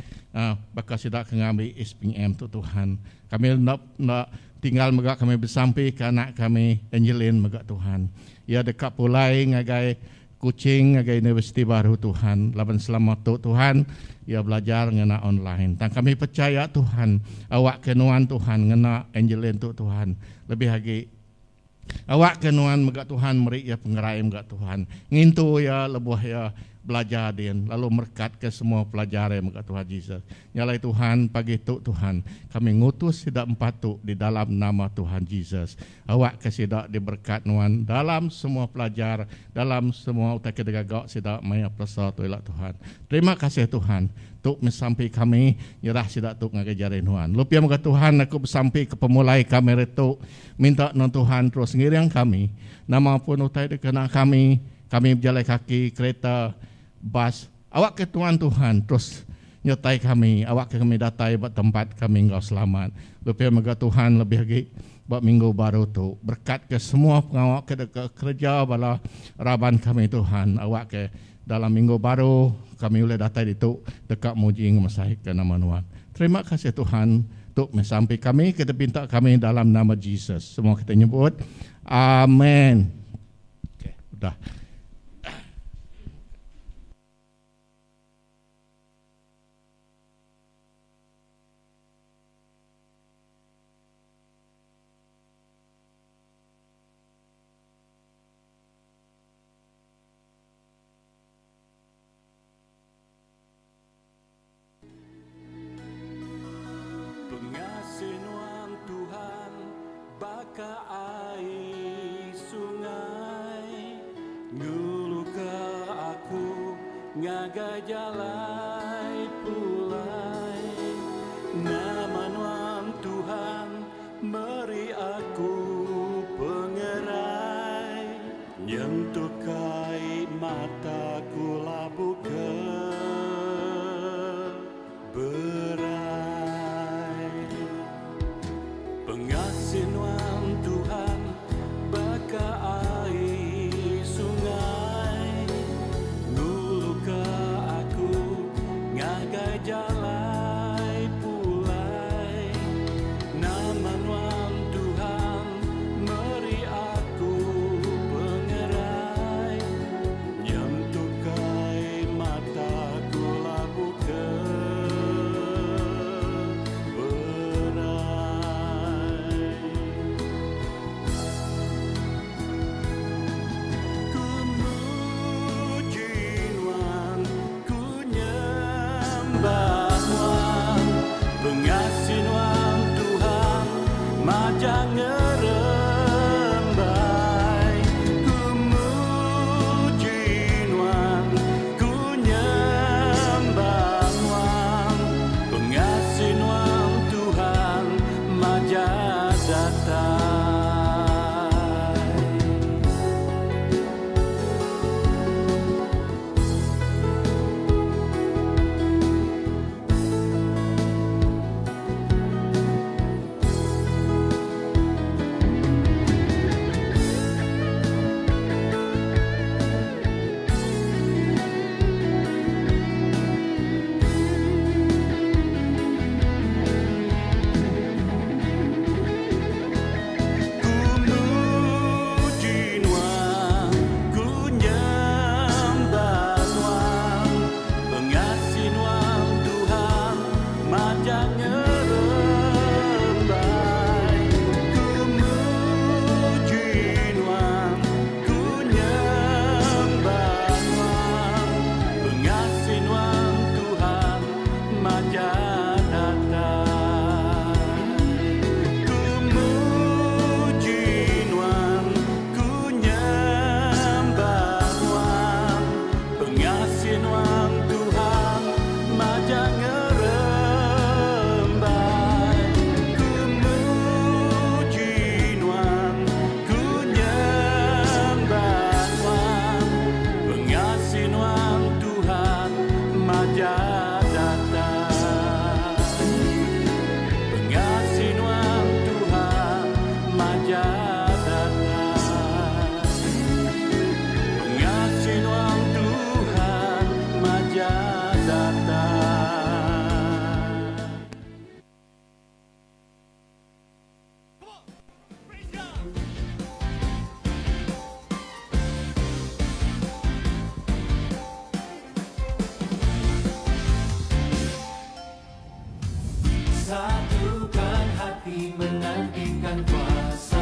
bakal sidak ngambil SPM tu Tuhan. Kami nak tinggal megak kami bersampai ke anak kami Angeline megak Tuhan. Ia dekat Pulai ngagai Kuching ngagai Universiti Baru Tuhan. Laban selamat tu Tuhan. Ia belajar ngena online. Dan kami percaya Tuhan awak kenuan Tuhan ngena Angeline tu Tuhan. Lebih lagi awak kenuan megak Tuhan meri ya pengerai megak Tuhan. Ngintu ya lebuah ya belajar din, lalu berkat ke semua pelajar yang berkat Tuhan Yesus. Nyalai Tuhan, pagi tu Tuhan, kami ngutus sidak empat tu di dalam nama Tuhan Yesus. Awak kesidak diberkat Tuhan dalam semua pelajar, dalam semua utak kedegagak sidak maya persa tu elak Tuhan. Terima kasih Tuhan, tuk sampai kami nyerah sidak tuk ngajarin Tuhan. Lupa moga Tuhan aku sampai ke pemulai kami retuk, minta non Tuhan terus ngiring kami. Nama pun utai dikena kami berjalan kaki, kereta, bas. Awak ke Tuhan terus nyertai kami. Awak ke kami datai buat tempat kami engkau selamat. Lupa moga Tuhan lebih lagi buat minggu baru tu. Berkat ke semua pengawak ke kerja bala raban kami Tuhan. Awak ke dalam minggu baru kami boleh datai itu dekat muji Mesih ke nama Tuhan. Terima kasih Tuhan untuk sampai kami kita pinta kami dalam nama Yesus. Semua kita nyebut amin. Okey, sudah. Pengasihan Tuhan baka air sungai, nguluka aku ngagai jalai pulai. Nama Nuam Tuhan beri aku pengerai, nyentuhkai mataku labuka Pengasihan Tuhan baka air sungai, nguluka aku ngagai jalai pulai. Nama Tuhan Tuhan beri aku pengerai, nyentuhkai mataku labuka Satukan hati menantikan kuasa